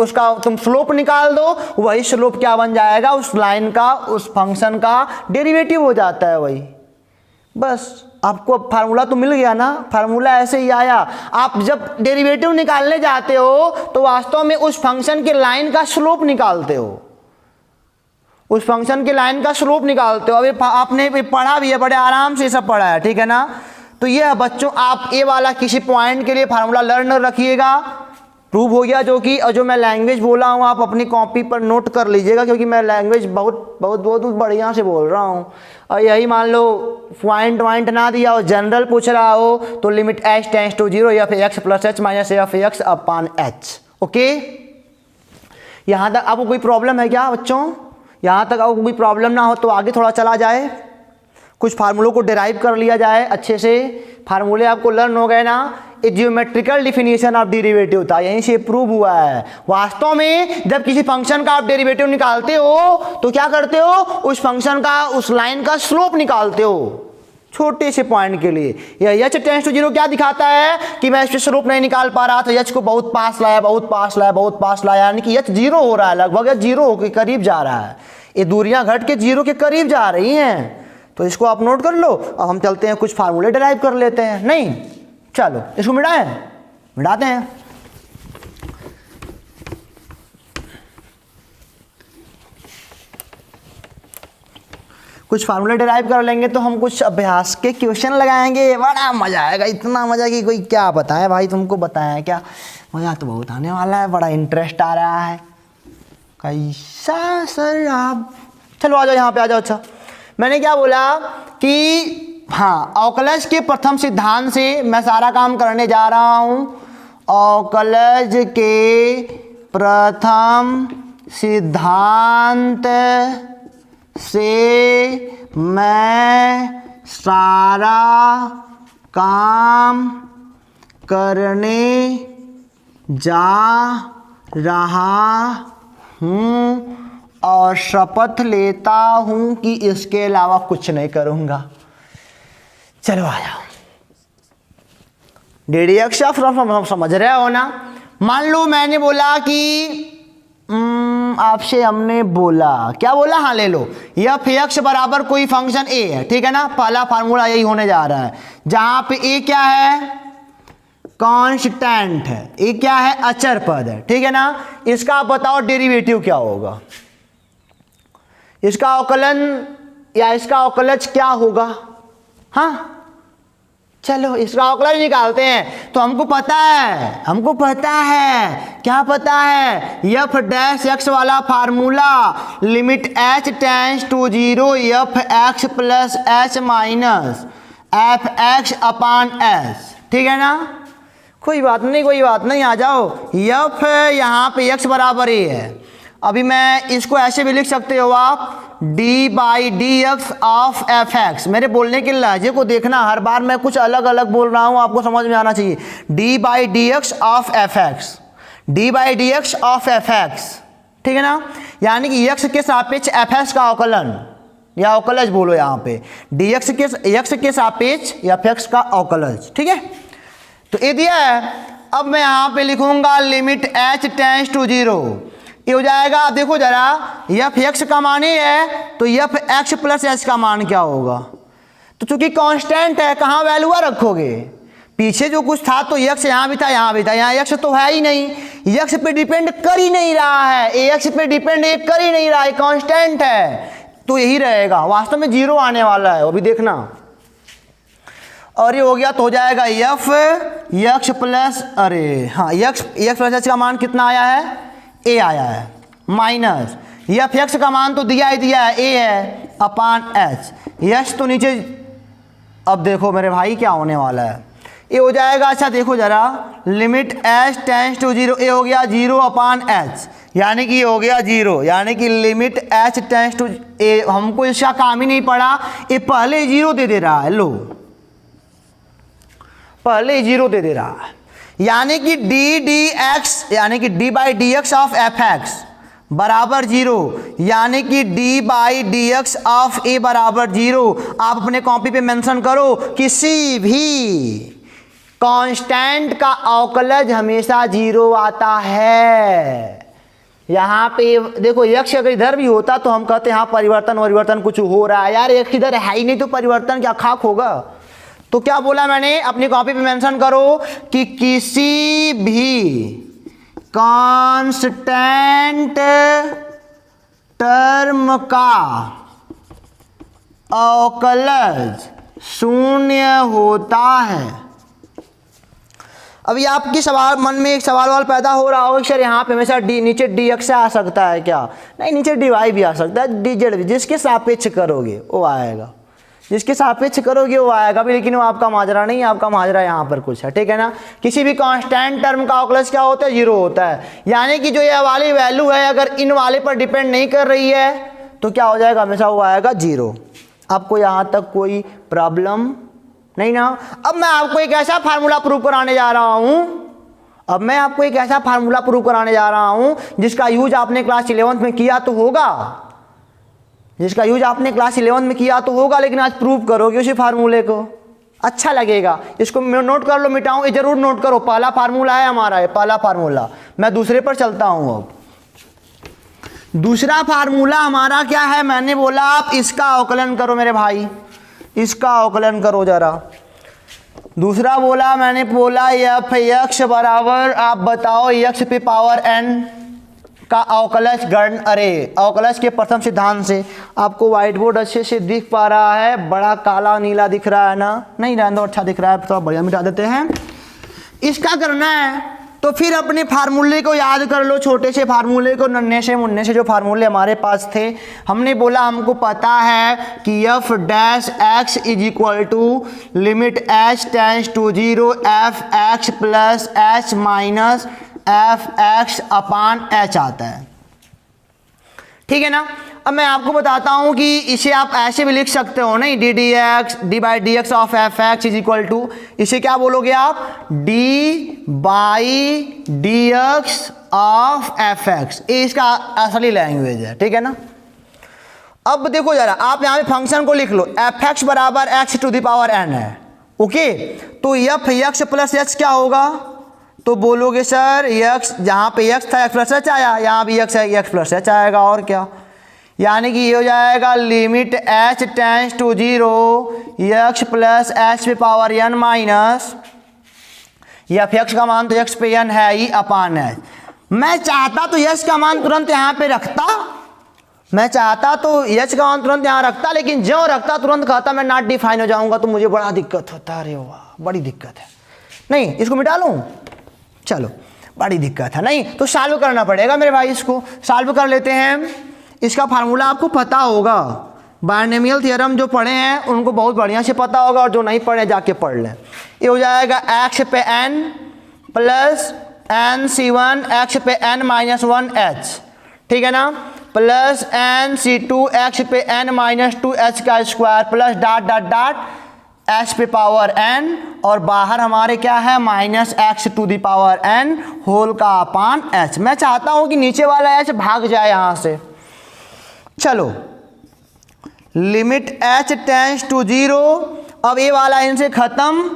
उसका तुम स्लोप निकाल दो, वही स्लोप क्या बन जाएगा, उस लाइन का, उस फंक्शन का डेरिवेटिव हो जाता है वही। बस आपको अब फार्मूला तो मिल गया ना, फार्मूला ऐसे ही आया। आप जब डेरिवेटिव निकालने जाते हो तो वास्तव में उस फंक्शन के लाइन का स्लोप निकालते हो, उस फंक्शन के लाइन का स्लोप निकालते हो। अभी आपने पढ़ा भी है, बड़े आराम से सब पढ़ा है, ठीक है ना। तो ये बच्चों आप ए वाला किसी पॉइंट के लिए फार्मूला लर्न रखिएगा, प्रूव हो गया। जो कि और जो मैं लैंग्वेज बोला हूँ आप अपनी कॉपी पर नोट कर लीजिएगा, क्योंकि मैं लैंग्वेज बहुत बहुत बहुत बढ़िया से बोल रहा हूँ। और यही मान लो पॉइंट वाइंट ना दिया हो, जनरल पूछ रहा हो तो limit h tends to 0 f x plus h minus f x upon h. Okay, यहाँ तक आपको कोई प्रॉब्लम है क्या बच्चों? यहाँ तक आपको कोई प्रॉब्लम ना हो तो आगे थोड़ा चला जाए, कुछ फार्मूलों को डिराइव कर लिया जाए अच्छे से। फार्मूले आपको लर्न हो गए ना। ये जियोमेट्रिकल डिफिनीशन ऑफ डेरिवेटिव था, यहीं से प्रूव हुआ है। वास्तव में जब किसी फंक्शन का आप डेरिवेटिव निकालते हो तो क्या करते हो, उस फंक्शन का, उस लाइन का स्लोप निकालते हो छोटे से पॉइंट के लिए। यह एच टेंड्स टू 0 क्या दिखाता है कि मैं इस पे स्लोप नहीं निकाल पा रहा था, एच को बहुत पास लाया, बहुत पास लाया, बहुत पास लाया, यानी कि एच 0 हो रहा है, लगभग एच 0 के करीब जा रहा है। ये दूरियां घट के 0 के करीब जा रही हैं। तो इसको आप नोट कर लो। अब हम चलते हैं कुछ फार्मूले डिराइव कर लेते हैं। नहीं, चलो इसको मिटाते हैं। कुछ फार्मूले डिराइव कर लेंगे तो हम कुछ अभ्यास के क्वेश्चन लगाएंगे, बड़ा मजा आएगा। इतना मजा कि कोई क्या बताए भाई, तुमको बताया क्या, मजा तो बहुत आने वाला है, बड़ा इंटरेस्ट आ रहा है। कैसा सर आप, चलो आ जाओ यहाँ पे आ जाओ। अच्छा, मैंने क्या बोला कि हाँ, ऑकलज के प्रथम सिद्धांत से मैं सारा काम करने जा रहा हूँ। ऑकलज के प्रथम सिद्धांत से मैं सारा काम करने जा रहा हूँ और शपथ लेता हूँ कि इसके अलावा कुछ नहीं करूँगा। चलो आ जाओ। DDX समझ रहे हो ना। मान लो मैंने बोला कि आपसे हमने बोला, क्या बोला, हाँ ले लो, एफ एक्स बराबर कोई फंक्शन ए है, ठीक है ना। पहला फार्मूला यही होने जा रहा है, जहां पे ए क्या है, कांस्टेंट है, ए क्या है, अचर पद है, ठीक है ना। इसका आप बताओ डेरिवेटिव क्या होगा, इसका अवकलन या इसका अवकलज क्या होगा। हाँ चलो इसका अवकलन निकालते हैं। तो हमको पता है, क्या पता है, एफ डैश एक्स वाला formula, limit h tends to 0 f x plus h minus f x upon h, ठीक है ना। कोई बात नहीं, आ जाओ। एफ यहाँ पे एक्स बराबर ए है, अभी मैं इसको ऐसे भी लिख सकते हो आप, d by d x of f x. मेरे बोलने के लहजे को देखना, हर बार मैं कुछ अलग अलग बोल रहा हूँ, आपको समझ में आना चाहिए। D by d x of f x, d by d x of f x, ठीक है ना। यानी कि एक्स के सापेक्ष एफ एक्स का अवकलन या अवकलज बोलो यहाँ पे, डी एक्स के सापेक्ष एफ एक्स का अवकलज, ठीक है। तो ये दिया है। अब मैं यहाँ पे लिखूंगा लिमिट एच टेंड्स टू 0, ये हो जाएगा। देखो जरा, एफ एक्स का मान ये है तो एफ एक्स प्लस एच का मान क्या होगा। तो चूंकि कांस्टेंट है, कहाँ वैल्यू रखोगे, पीछे जो कुछ था तो एक्स यहाँ भी था, यहाँ एक्स तो है ही नहीं, एक्स पे डिपेंड कर ही नहीं रहा है, एक्स पे डिपेंड कर ही नहीं रहा है, कांस्टेंट है। तो यही रहेगा, वास्तव में 0 आने वाला है, अभी देखना। और ये हो गया तो हो जाएगा एफ एक्स प्लस, अरे हाँ एक्स प्लस एच का मान कितना आया है, ए आया है, माइनस एफ एक्स का मान तो दिया ही दिया है, ए है अपान एच, यस तो नीचे। अब देखो मेरे भाई क्या होने वाला है, ये हो जाएगा, अच्छा देखो जरा, लिमिट एच टेंस टू 0, ये हो गया 0 अपान एच, यानी कि ये हो गया 0, यानी कि लिमिट एच टेंस टू ए, हमको इसका काम ही नहीं पड़ा, ये पहले 0 दे दे रहा है, लो पहले 0 दे दे रहा है, यानी कि डी एक्स, यानी कि d by d x of f x बराबर 0, यानी कि d by d x of a बराबर 0। आप अपने कॉपी पे मेंशन करो, किसी भी कांस्टेंट का अवकलज हमेशा 0 आता है। यहाँ पे देखो यक्ष अगर इधर भी होता तो हम कहते हैं हाँ परिवर्तन कुछ हो रहा है, यार एक इधर है ही नहीं तो परिवर्तन क्या खाक होगा। तो क्या बोला मैंने, अपनी कॉपी पे मेंशन करो कि किसी भी कांस्टेंट टर्म का अवकलज 0 होता है। अभी आपकी सवाल मन में एक सवाल पैदा हो रहा हो, सर यहाँ पे हमेशा डी नीचे डी एक्स आ सकता है क्या? नहीं, नीचे डी वाई भी आ सकता है, डी जेड भी, जिसके सापेक्ष करोगे वो आएगा, जिसके सापेक्ष करोगे वो आएगा भी, लेकिन वो आपका माजरा नहीं है, आपका माजरा यहाँ पर कुछ है, ठीक है ना। किसी भी कांस्टेंट टर्म का अवकलज क्या होता है, 0 होता है, यानी कि जो ये वाली वैल्यू है अगर इन वाले पर डिपेंड नहीं कर रही है तो क्या हो जाएगा, हमेशा वो आएगा 0। आपको यहाँ तक कोई प्रॉब्लम नहीं ना। अब मैं आपको एक ऐसा फार्मूला प्रूव कराने जा रहा हूं, जिसका यूज आपने क्लास 11th में किया तो होगा, लेकिन आज प्रूव करोगे उसी फार्मूले को, अच्छा लगेगा। इसको नोट कर लो, मिटाऊं ये जरूर नोट करो, पहला फार्मूला है हमारा, ये पहला फार्मूला। मैं दूसरे पर चलता हूं। अब दूसरा फार्मूला हमारा क्या है, मैंने बोला आप इसका अवकलन करो मेरे भाई, इसका अवकलन करो जरा। दूसरा बोला मैंने, बोला एफ एक्स बराबर, आप बताओ एक्स पे पावर एन का अवकलज गण, अरे अवकलज के प्रथम सिद्धांत से। आपको व्हाइट बोर्ड अच्छे से दिख पा रहा है, बड़ा काला नीला दिख रहा है ना, नहीं रहने दो, अच्छा दिख रहा है, थोड़ा बढ़िया मिटा देते हैं। इसका करना है तो फिर अपने फार्मूले को याद कर लो, छोटे से फार्मूले को, नन्हे से मुन्ने से जो फार्मूले हमारे पास थे। हमने बोला हमको पता है कि f dash x is equal to limit h tends to 0 f x plus h minus f x upon h आता है, ठीक है ना। अब मैं आपको बताता हूं कि इसे आप ऐसे भी लिख सकते हो, नहीं, d d x d by d x of f x is equal to, इसे क्या बोलोगे आप, d by d x of f x, ये इसका असली लैंग्वेज है, ठीक है ना। अब देखो जरा, आप यहाँ पे फंक्शन को लिख लो, एफ एक्स बराबर x to the power n है, ओके। तो एफ एक्स प्लस एच क्या होगा, तो बोलोगे सर एक्स, जहाँ पे एक्स था एक्स प्लस एच आया, यहाँ भी एक्स है एक्स प्लस एच आएगा, और क्या, यानी कि ये हो जाएगा limit h tends to 0 x plus h पे power n minus, f x का मान तो एक्स पे एन है ही अपान एच। मैं चाहता तो यश का मान तुरंत यहाँ पे रखता, लेकिन जो रखता तुरंत कहता मैं नॉट डिफाइन हो जाऊंगा, तो मुझे बड़ा दिक्कत होता है, अरे वाह बड़ी दिक्कत है। नहीं, इसको मिटा लूँ, चलो बड़ी दिक्कत है, नहीं तो सॉल्व करना पड़ेगा मेरे भाई, इसको सॉल्व कर लेते हैं। इसका फार्मूला आपको पता होगा, बायनोमियल थ्योरम जो पढ़े हैं उनको बहुत बढ़िया से पता होगा, और जो नहीं पढ़े जाके पढ़ लें। ये हो जाएगा एक्स पे n plus n C1 x पे एन माइनस 1 एच, ठीक है ना, प्लस एन C2 एक्स पे एन माइनस 2 एच का square plus dot dot dot h पे पावर एन, और बाहर हमारे क्या है minus x to the power n whole का अपान एच। मैं चाहता हूं कि नीचे वाला एच भाग जाए यहां से, चलो लिमिट एच टेंस टू 0, अब ये वाला इनसे खत्म,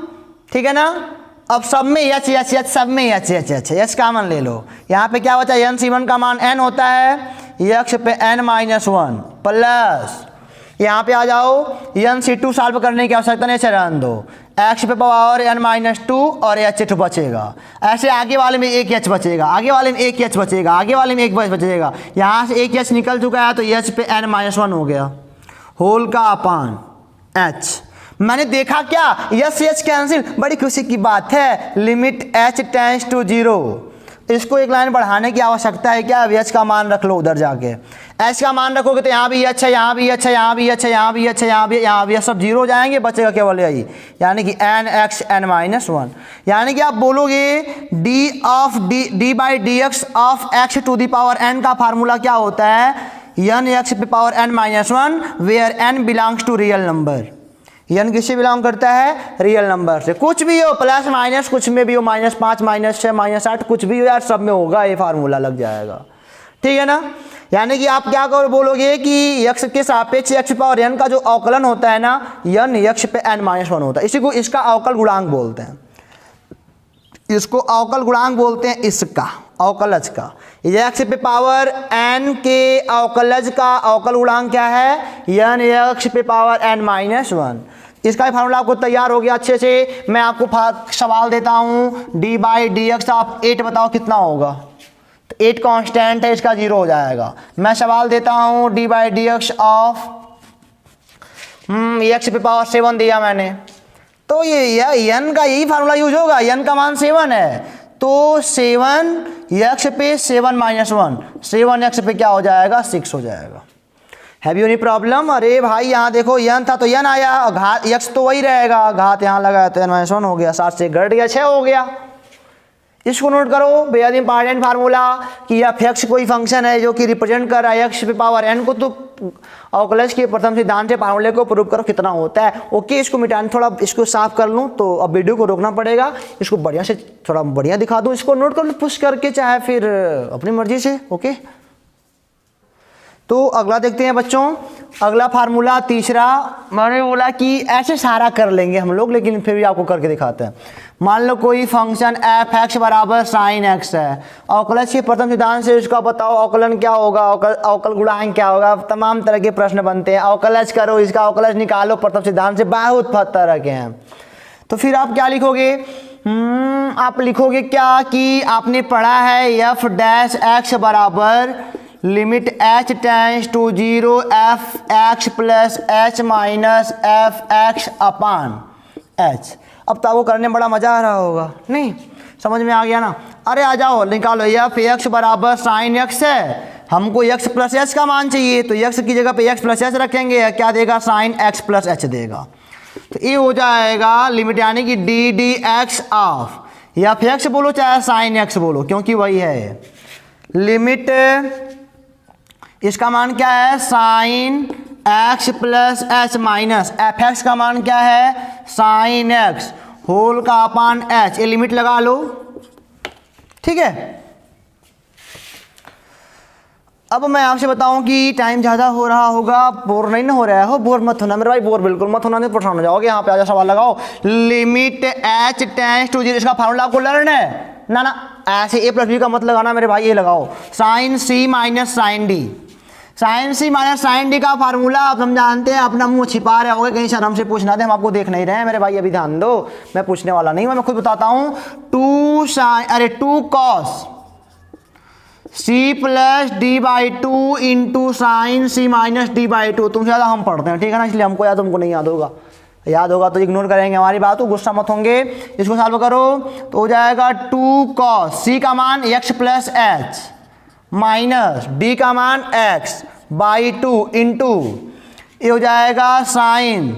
ठीक है ना। अब सब में एच एच एच, सब में H H H, H common ले लो, यहाँ पे क्या बचा, एन C1 का मान n होता है, एक्स पे n माइनस 1 प्लस, यहाँ पे आ जाओ एन C2 सॉल्व करने की आवश्यकता नहीं, रहने दो, एक्स पे पावर n माइनस 2 और एच बचेगा, ऐसे आगे वाले में एक एच बचेगा, आगे वाले में एक एच बचेगा, आगे वाले में एक बचेगा, यहाँ से एक एच निकल चुका है तो एच पे n माइनस 1 हो गया, होल का अपान एच। मैंने देखा क्या, यस एच कैंसिल, बड़ी खुशी की बात है। लिमिट एच टेंड्स टू 0, इसको एक लाइन बढ़ाने की आवश्यकता है क्या, एच का मान रख लो उधर जाके। एच का मान रखोगे तो यहाँ भी एच है, यहाँ भी एच है, यहाँ भी एच है, यहाँ भी एच है, यहाँ भी, यहाँ भी, सब जीरो हो जाएंगे, बचेगा केवल यही, यानी कि एन एक्स एन माइनस 1। यानी कि आप बोलोगे d of d by d x of x to the power n का फार्मूला क्या होता है, एन एक्स पे power n minus 1 where n belongs to real number. N किससे बिलोंग करता है, रियल नंबर से। कुछ भी हो, प्लस माइनस कुछ में भी हो, -5 -6 -8 कुछ भी हो यार, सब में होगा, ये फार्मूला लग जाएगा, ठीक है ना। यानी कि आप क्या करो, बोलोगे कि x के सापेक्ष x पावर n का जो अवकलन होता है ना, n x पे n माइनस 1 होता है, इसी को इसका अवकल गुणांक बोलते हैं, इसको अवकल गुणांक बोलते हैं, इसका अवकलज का। x पे पावर n के अवकलज का अवकल गुणांक क्या है, n x पे पावर n माइनस 1। इसका फार्मूला आपको तैयार हो गया अच्छे से। मैं आपको सवाल देता हूँ, डी बाई डी एक्स, आप 8 बताओ कितना होगा, तो 8 कांस्टेंट है, इसका 0 हो जाएगा। मैं सवाल देता हूँ D by d x of x पे पावर 7 दिया मैंने, तो ये एन का यही फार्मूला यूज होगा, एन का मान 7 है, तो 7 एक्स पे 7 माइनस 1, 7 एक्स पे क्या हो जाएगा, 6 हो जाएगा। Have you any problem? अरे भाई यहाँ देखो एन था तो एन आया, और घात एक्स तो वही रहेगा, घात यहाँ लगाया तो एन माइनस 1 हो गया, 7 से घट गया 6 हो गया। इसको नोट करो, बेहद इंपॉर्टेंट फार्मूला कि एफ एक्स कोई फंक्शन है जो कि रिप्रेजेंट कर रहा है एक्स पे पावर एन को, तो अवकलज के प्रथम सिद्धांत से फार्मूले को प्रूव करो कितना होता है। ओके, इसको मिटाने थोड़ा इसको साफ कर लूँ, तो अब वीडियो को रोकना पड़ेगा, इसको बढ़िया से थोड़ा बढ़िया दिखा दूँ, इसको नोट कर लो पुश करके, चाहे फिर अपनी मर्जी से। ओके, तो अगला देखते हैं बच्चों, अगला फार्मूला तीसरा। मैंने बोला कि ऐसे सारा कर लेंगे हम लोग, लेकिन फिर भी आपको करके दिखाते हैं। मान लो कोई फंक्शन एफ एक्स बराबर साइन एक्स है, अवकलज के प्रथम सिद्धांत से उसका बताओ अवकलन क्या होगा, अवकल गुणांक क्या होगा, तमाम तरह के प्रश्न बनते हैं। अवकलज करो, इसका अवकलज निकालो प्रथम सिद्धांत से, बहुत तरह के हैं। तो फिर आप क्या लिखोगे, आप लिखोगे क्या कि आपने पढ़ा है एफ डैश एक्स बराबर limit h tends to 0 f x plus h minus f x upon h. अब तो आपको करने में बड़ा मजा आ रहा होगा, नहीं समझ में आ गया ना। अरे आ जाओ निकालो, एफ एक्स बराबर साइन एक्स है, हमको एक्स प्लस एच का मान चाहिए, तो एक्स की जगह पे एक्स प्लस एच रखेंगे, क्या देगा, साइन एक्स प्लस एच देगा। तो ये हो जाएगा लिमिट, यानी कि D d x of f x बोलो चाहे साइन एक्स बोलो, क्योंकि वही है लिमिट, इसका मान क्या है, sign x plus h minus f x का मान क्या है, साइन एक्स होल का अपान एच, ये लिमिट लगा लो, ठीक है। अब मैं आपसे बताऊं कि टाइम ज़्यादा हो रहा होगा, बोर नहीं ना हो रहा हो, बोर मत होना मेरे भाई, बोर बिल्कुल मत होना, नहीं परेशान हो जाओगे। यहाँ पे आ जाओ, सवाल लगाओ, लिमिट एच टेंड्स टू 0, इसका फार्मूला आपको लर्न है ना, ऐसे ए प्लस बी का मत लगाना मेरे भाई, ये लगाओ sign c minus sign D, sign c minus sign D का फार्मूला आप हम जानते हैं, अपना मुंह छिपा रहे होगे, कहीं शर्म से पूछना दे, हम आपको देख नहीं रहे हैं मेरे भाई, अभी ध्यान दो, मैं पूछने वाला नहीं हूं, मैं खुद बताता हूं। 2 cos c plus d by 2 into sine c minus d by 2, तुमसे ज़्यादा हम पढ़ते हैं, ठीक है ना, इसलिए हमको याद, तुमको नहीं याद होगा, याद होगा तो इग्नोर करेंगे हमारी बात, तो गुस्सा मत होंगे। इसको सॉल्व करो तो हो जाएगा 2 कॉस सी का मान x plus h minus D का मान एक्स बाई 2 इंटू, ये हो जाएगा sign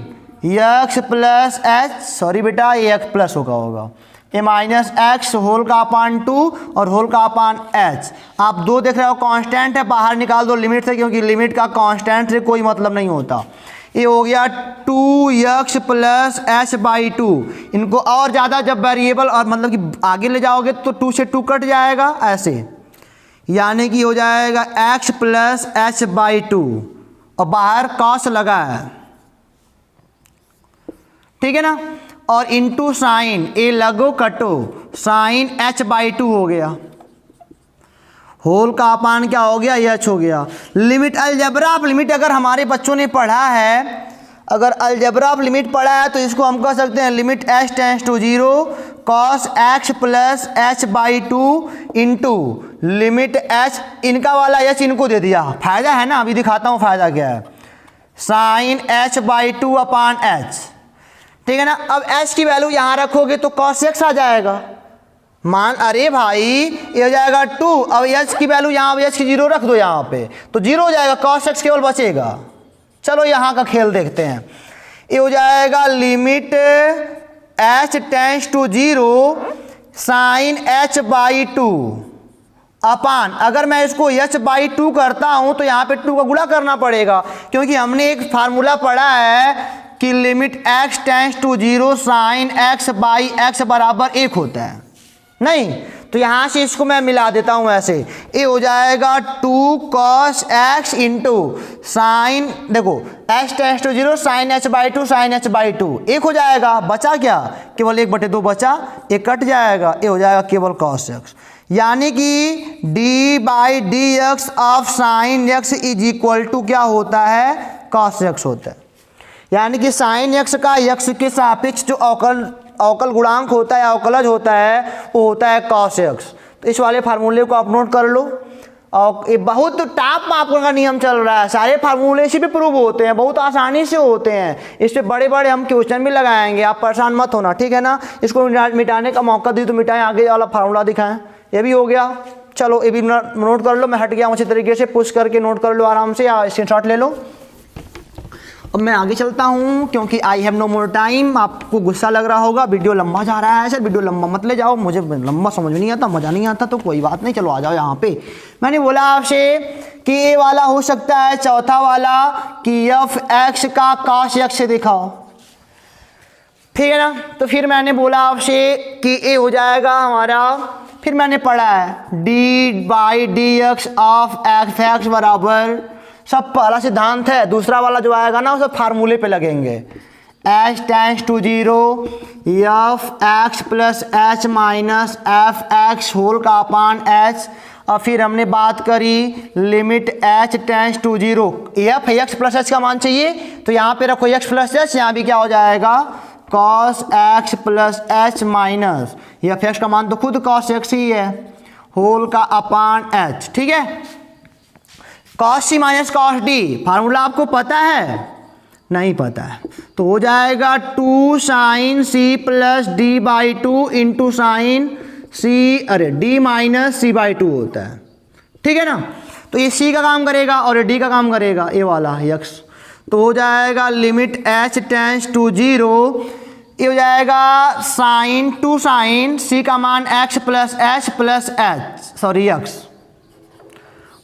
x plus h, sorry बेटा ये एक्स प्लस होगा ये माइनस एक्स होल का अपान 2 और होल का अपान एच। आप 2 देख रहे हो कांस्टेंट है, बाहर निकाल दो लिमिट से, क्योंकि लिमिट का कांस्टेंट से कोई मतलब नहीं होता। ये हो गया 2x प्लस एच बाई 2, इनको और ज़्यादा जब वेरिएबल और मतलब कि आगे ले जाओगे तो 2 से 2 कट जाएगा ऐसे, यानी कि हो जाएगा x प्लस एच बाई 2 और बाहर कॉस लगा है, ठीक है ना, और इंटू साइन ए लगो कटो साइन एच बाई 2 हो गया, होल का अपान क्या हो गया, एच हो गया। लिमिट अलजेब्रा ऑफ लिमिट अगर हमारे बच्चों ने पढ़ा है, अगर अलजेब्रा ऑफ लिमिट पढ़ा है तो इसको हम कह सकते हैं limit h tends to 0 cos x plus h by 2 into limit h, इनका वाला एच इनको दे दिया, फायदा है ना, अभी दिखाता हूँ फायदा क्या है, sine h by two upon h, ठीक है ना। अब एच की वैल्यू यहाँ रखोगे तो कॉस एक्स आ जाएगा। मान अरे भाई ये हो जाएगा 2, अब एच की वैल्यू यहाँ एच की 0 रख दो यहाँ पे तो 0 हो जाएगा, कॉस एक्स केवल बचेगा। चलो यहाँ का खेल देखते हैं। ये हो जाएगा limit h tends to 0 sine h by two upon, अगर मैं इसको एच बाई 2 करता हूँ तो यहाँ पे 2 का गुणा करना पड़ेगा, क्योंकि हमने एक फार्मूला पढ़ा है कि limit x tends to 0 sine x by x बराबर 1 होता है। नहीं तो यहाँ से इसको मैं मिला देता हूँ ऐसे, ये हो जाएगा 2 कॉस एक्स इंटू साइन, देखो x tends to 0 sine h by 2 sine h by 2 1 हो जाएगा। बचा क्या, केवल 1/2 बचा, ये कट जाएगा, ये हो जाएगा केवल कॉस एक्स। यानी कि d by d x of sine x is equal to क्या होता है, कॉस एक्स होता है। यानी कि साइन एक्स का एक्स के सापेक्ष जो अवकल गुणांक होता है, अवकलज होता है, वो होता है कॉस एक्स। तो इस वाले फार्मूले को आप नोट कर लो। और ये बहुत टाप मापन का नियम चल रहा है, सारे फार्मूले इसी पे प्रूव होते हैं, बहुत आसानी से होते हैं। इस पे बड़े बड़े हम क्वेश्चन भी लगाएंगे, आप परेशान मत होना, ठीक है ना। इसको मिटाने का मौका दी तो मिटाएं, आगे वाला फार्मूला दिखाएं। ये भी हो गया, चलो ये भी नोट कर लो। मैं हट गया हूँ, अच्छी तरीके से पुश करके नोट कर लो आराम से, या स्क्रीनशॉट ले लो। अब मैं आगे चलता हूँ क्योंकि I have no more time. आपको गुस्सा लग रहा होगा, वीडियो लंबा जा रहा है सर, वीडियो लंबा मत ले जाओ, मुझे लंबा समझ नहीं आता, मज़ा नहीं आता, तो कोई बात नहीं, चलो आ जाओ यहाँ पे। मैंने बोला आपसे कि ये वाला हो सकता है, चौथा वाला कि एफ एक्स का कॉस एक्स दिखाओ, ठीक है ना। तो फिर मैंने बोला आपसे कि ये हो जाएगा हमारा, फिर मैंने पढ़ा है D by d x of f x बराबर, सब पहला सिद्धांत है, दूसरा वाला जो आएगा ना वो सब फार्मूले पे लगेंगे। H tends to 0 f x plus h minus f x whole का अपान एच। और फिर हमने बात करी limit h tends to 0 f x plus h का मान चाहिए तो यहाँ पे रखो एक्स प्लस एच, यहाँ भी क्या हो जाएगा cos x plus h minus f x का मान तो खुद कॉस एक्स ही है होल का अपान एच, ठीक है। कॉस सी माइनस कॉस डी फार्मूला आपको पता है, नहीं पता है तो हो जाएगा 2 sine c plus d by 2 into sine c, अरे डी माइनस सी बाई 2 होता है, ठीक है ना। तो ये सी का काम करेगा और ये डी का काम करेगा, ये वाला यक्स। तो हो जाएगा लिमिट एच टेंस टू 0, ये हो जाएगा साइन 2 साइन सी का मान x plus h sorry x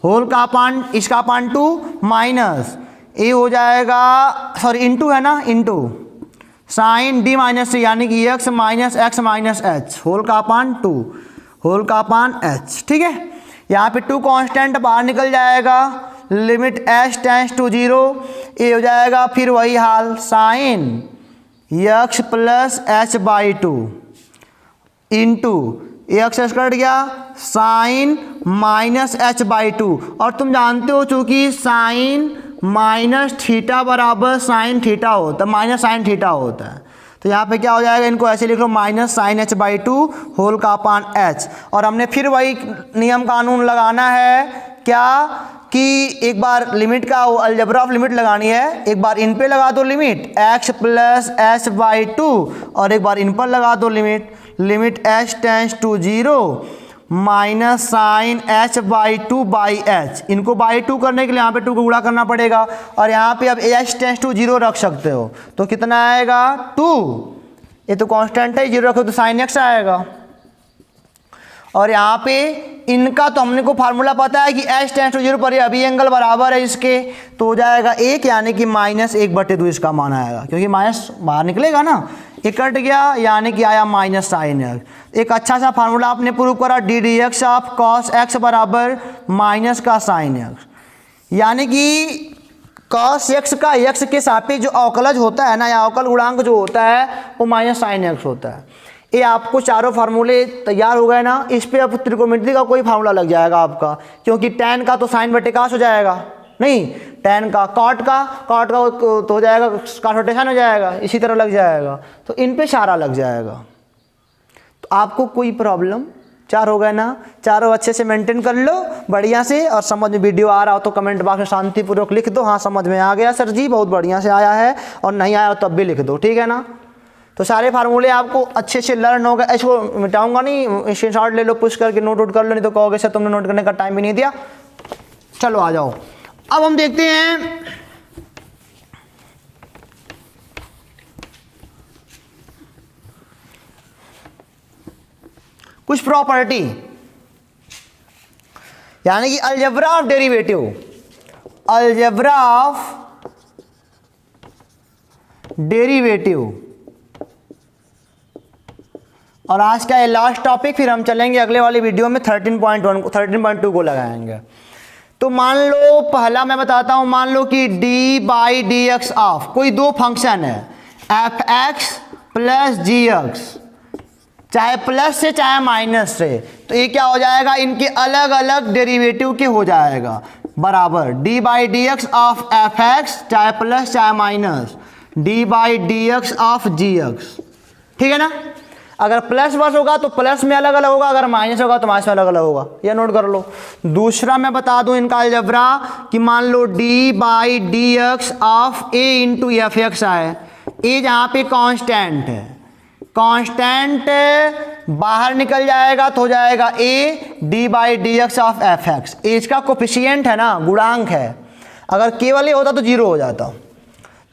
whole का अपान, इसका अपान 2 माइनस ये हो जाएगा, सॉरी इंटू है ना, इंटू साइन डी माइनस सी यानी कि एक्स माइनस एच होल का अपान 2 होल का अपान एच, ठीक है। यहाँ पे 2 कांस्टेंट बाहर निकल जाएगा, लिमिट एच टेंस टू 0, ये हो जाएगा फिर वही हाल sine x plus h by 2 into x cut गया साइन माइनस एच बाई 2। और तुम जानते हो चूंकि साइन माइनस थीटा बराबर साइन थीटा होता है, माइनस साइन थीटा होता है, तो यहाँ पे क्या हो जाएगा, इनको ऐसे लिख लो minus sine h by 2 whole का अपान एच। और हमने फिर वही नियम कानून लगाना है क्या कि एक बार लिमिट का अलजेब्रा ऑफ लिमिट लगानी है, एक बार इन पे लगा दो limit x plus h by 2 और एक बार इन पर लगा दो limit h tends to 0 minus sine h by 2 by h. इनको बाई 2 करने के लिए यहाँ पे 2 को गुणा करना पड़ेगा और यहाँ पे अब एच टेंस टू 0 रख सकते हो तो कितना आएगा 2, ये तो कांस्टेंट है 0 रखो तो साइन एक्स आएगा। और यहाँ पे इनका तो हमने को फार्मूला पता है कि एच टेंस टू 0 पर ये अभी एंगल बराबर है इसके, तो हो जाएगा 1 यानी कि माइनस 1/2 इसका मान आएगा, क्योंकि माइनस बाहर निकलेगा ना, ये कट गया यानी कि आया माइनस साइन एक्स। एक अच्छा सा फार्मूला आपने प्रूव करा D d x of cos x बराबर माइनस का साइन एक्स, यानी कि कॉस एक्स का एक्स के सापेक्ष जो अवकलज होता है ना या अवकल गुणांक जो होता है वो माइनस साइन एक्स होता है। ये आपको चारों फार्मूले तैयार हो गए ना, इस पे अब त्रिकोणमिति का कोई फार्मूला लग जाएगा आपका, क्योंकि tan का तो साइन बटे कास हो जाएगा, नहीं tan का कॉट का तो हो जाएगा कास बटे साइन हो जाएगा, इसी तरह लग जाएगा, तो इन पे सारा लग जाएगा। तो आपको कोई प्रॉब्लम 4 हो गए ना, चारों अच्छे से मेंटेन कर लो बढ़िया से। और समझ में वीडियो आ रहा हो तो कमेंट बॉक्स में शांतिपूर्वक लिख दो, हाँ समझ में आ गया सर जी, बहुत बढ़िया से आया है, और नहीं आया हो तब भी लिख दो, ठीक है ना। तो सारे फार्मूले आपको अच्छे से लर्न हो गए। इसको मिटाऊंगा नहीं, स्क्रीनशॉट ले लो, पुश करके नोट आउट कर लो, नहीं तो कहोगे सर तुमने नोट करने का टाइम भी नहीं दिया। चलो आ जाओ, अब हम देखते हैं कुछ प्रॉपर्टी, यानी कि algebra of derivative, algebra of derivative. और आज का ये लास्ट टॉपिक, फिर हम चलेंगे अगले वाली वीडियो में 13.1 13.2 को लगाएंगे। तो मान लो पहला मैं बताता हूं, मान लो कि d/dx ऑफ कोई दो फंक्शन है f(x) प्लस gx, चाहे प्लस से चाहे माइनस से, तो ये क्या हो जाएगा, इनके अलग अलग डेरिवेटिव के हो जाएगा बराबर d/dx ऑफ f(x), चाहे प्लस चाहे माइनस, d/dx ऑफ gx, ठीक है ना। अगर प्लस बस होगा तो प्लस में अलग अलग होगा, अगर माइनस होगा तो माइनस में अलग अलग होगा, ये नोट कर लो। दूसरा मैं बता दूं इनका अलजेब्रा कि मान लो d/dx of a into f(x) है, ए जहाँ पे कांस्टेंट है, कांस्टेंट बाहर निकल जाएगा तो हो जाएगा a d/dx of f(x), as का कोफिशिएंट है ना, गुणांक है, अगर केवल ए होता तो 0 हो जाता।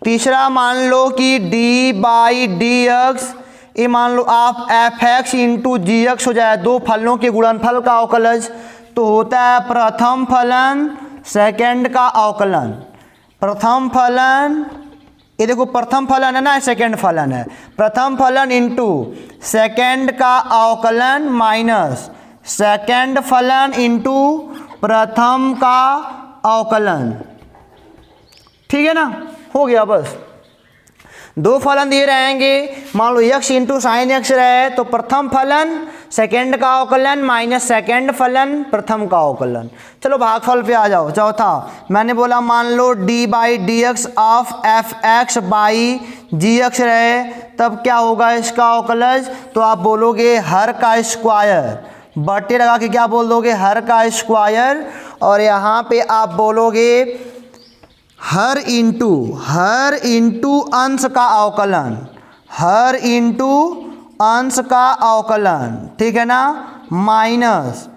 तीसरा मान लो कि d/dx ये मान लो आप f(x) इंटू gx हो जाए, दो फलों के गुणनफल का अवकलज, तो होता है प्रथम फलन सेकंड का अवकलन। प्रथम फलन, ये देखो प्रथम फलन है ना, सेकंड फलन है, प्रथम फलन इंटू सेकंड का अवकलन माइनस सेकंड फलन इंटू प्रथम का अवकलन, ठीक है ना, हो गया बस। दो फलन दिए रहेंगे, मान लो x इंटू साइन एक्स रहे तो प्रथम फलन सेकंड का अवकलन माइनस सेकंड फलन प्रथम का अवकलन। चलो भागफल पे आ जाओ। चौथा मैंने बोला मान लो d/dx of f(x) by gx रहे, तब क्या होगा इसका अवकलज, तो आप बोलोगे हर का स्क्वायर, बटे लगा के क्या बोल दोगे, हर का स्क्वायर, और यहाँ पे आप बोलोगे हर इंटू अंश का अवकलन, हर इंटू अंश का अवकलन, ठीक है ना, माइनस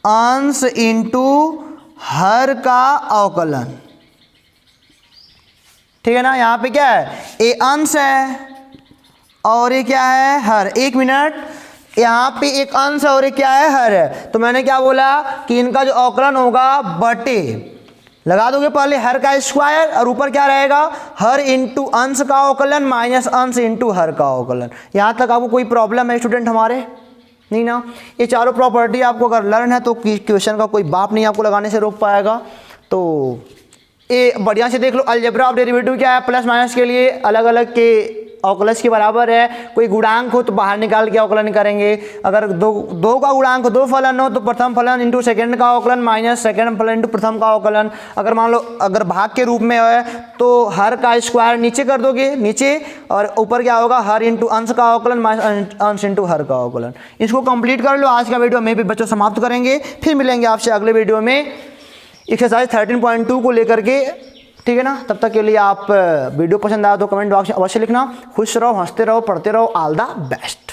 अंश इंटू हर का अवकलन, ठीक है ना। यहाँ पे क्या है, ए अंश है और ये क्या है, हर। एक मिनट, यहाँ पे एक अंश और ये क्या है, हर है, तो मैंने क्या बोला कि इनका जो अवकलन होगा बटे लगा दोगे पहले हर का स्क्वायर, और ऊपर क्या रहेगा, हर इंटू अंश का अवकलन माइनस अंश इंटू हर का अवकलन। यहाँ तक आपको कोई प्रॉब्लम है स्टूडेंट हमारे, नहीं ना। ये चारों प्रॉपर्टी आपको अगर लर्न है तो क्वेश्चन का कोई बाप नहीं आपको लगाने से रोक पाएगा। तो ये बढ़िया से देख लो, अलजेब्रा ऑफ डेरिवेटिव क्या है, प्लस माइनस के लिए अलग अलग के अवकलज के बराबर है, कोई गुणांक हो तो बाहर निकाल के अवकलन करेंगे, अगर दो का गुणांक दो फलन हो तो प्रथम फलन इंटू सेकंड का अवकलन माइनस सेकंड फलन इंटू प्रथम का अवकलन। अगर मान लो अगर भाग के रूप में है तो हर का स्क्वायर नीचे कर दोगे नीचे, और ऊपर क्या होगा, हर इंटू अंश का अवकलन माइनस अंश इंटू हर का अवकलन। इसको कंप्लीट कर लो। आज का वीडियो में भी बच्चों समाप्त करेंगे, फिर मिलेंगे आपसे अगले वीडियो में एक्सरसाइज 13.2 को लेकर के, ठीक है ना। तब तक के लिए आप वीडियो पसंद आया तो कमेंट बॉक्स में अवश्य लिखना। खुश रहो, हंसते रहो, पढ़ते रहो। All the best.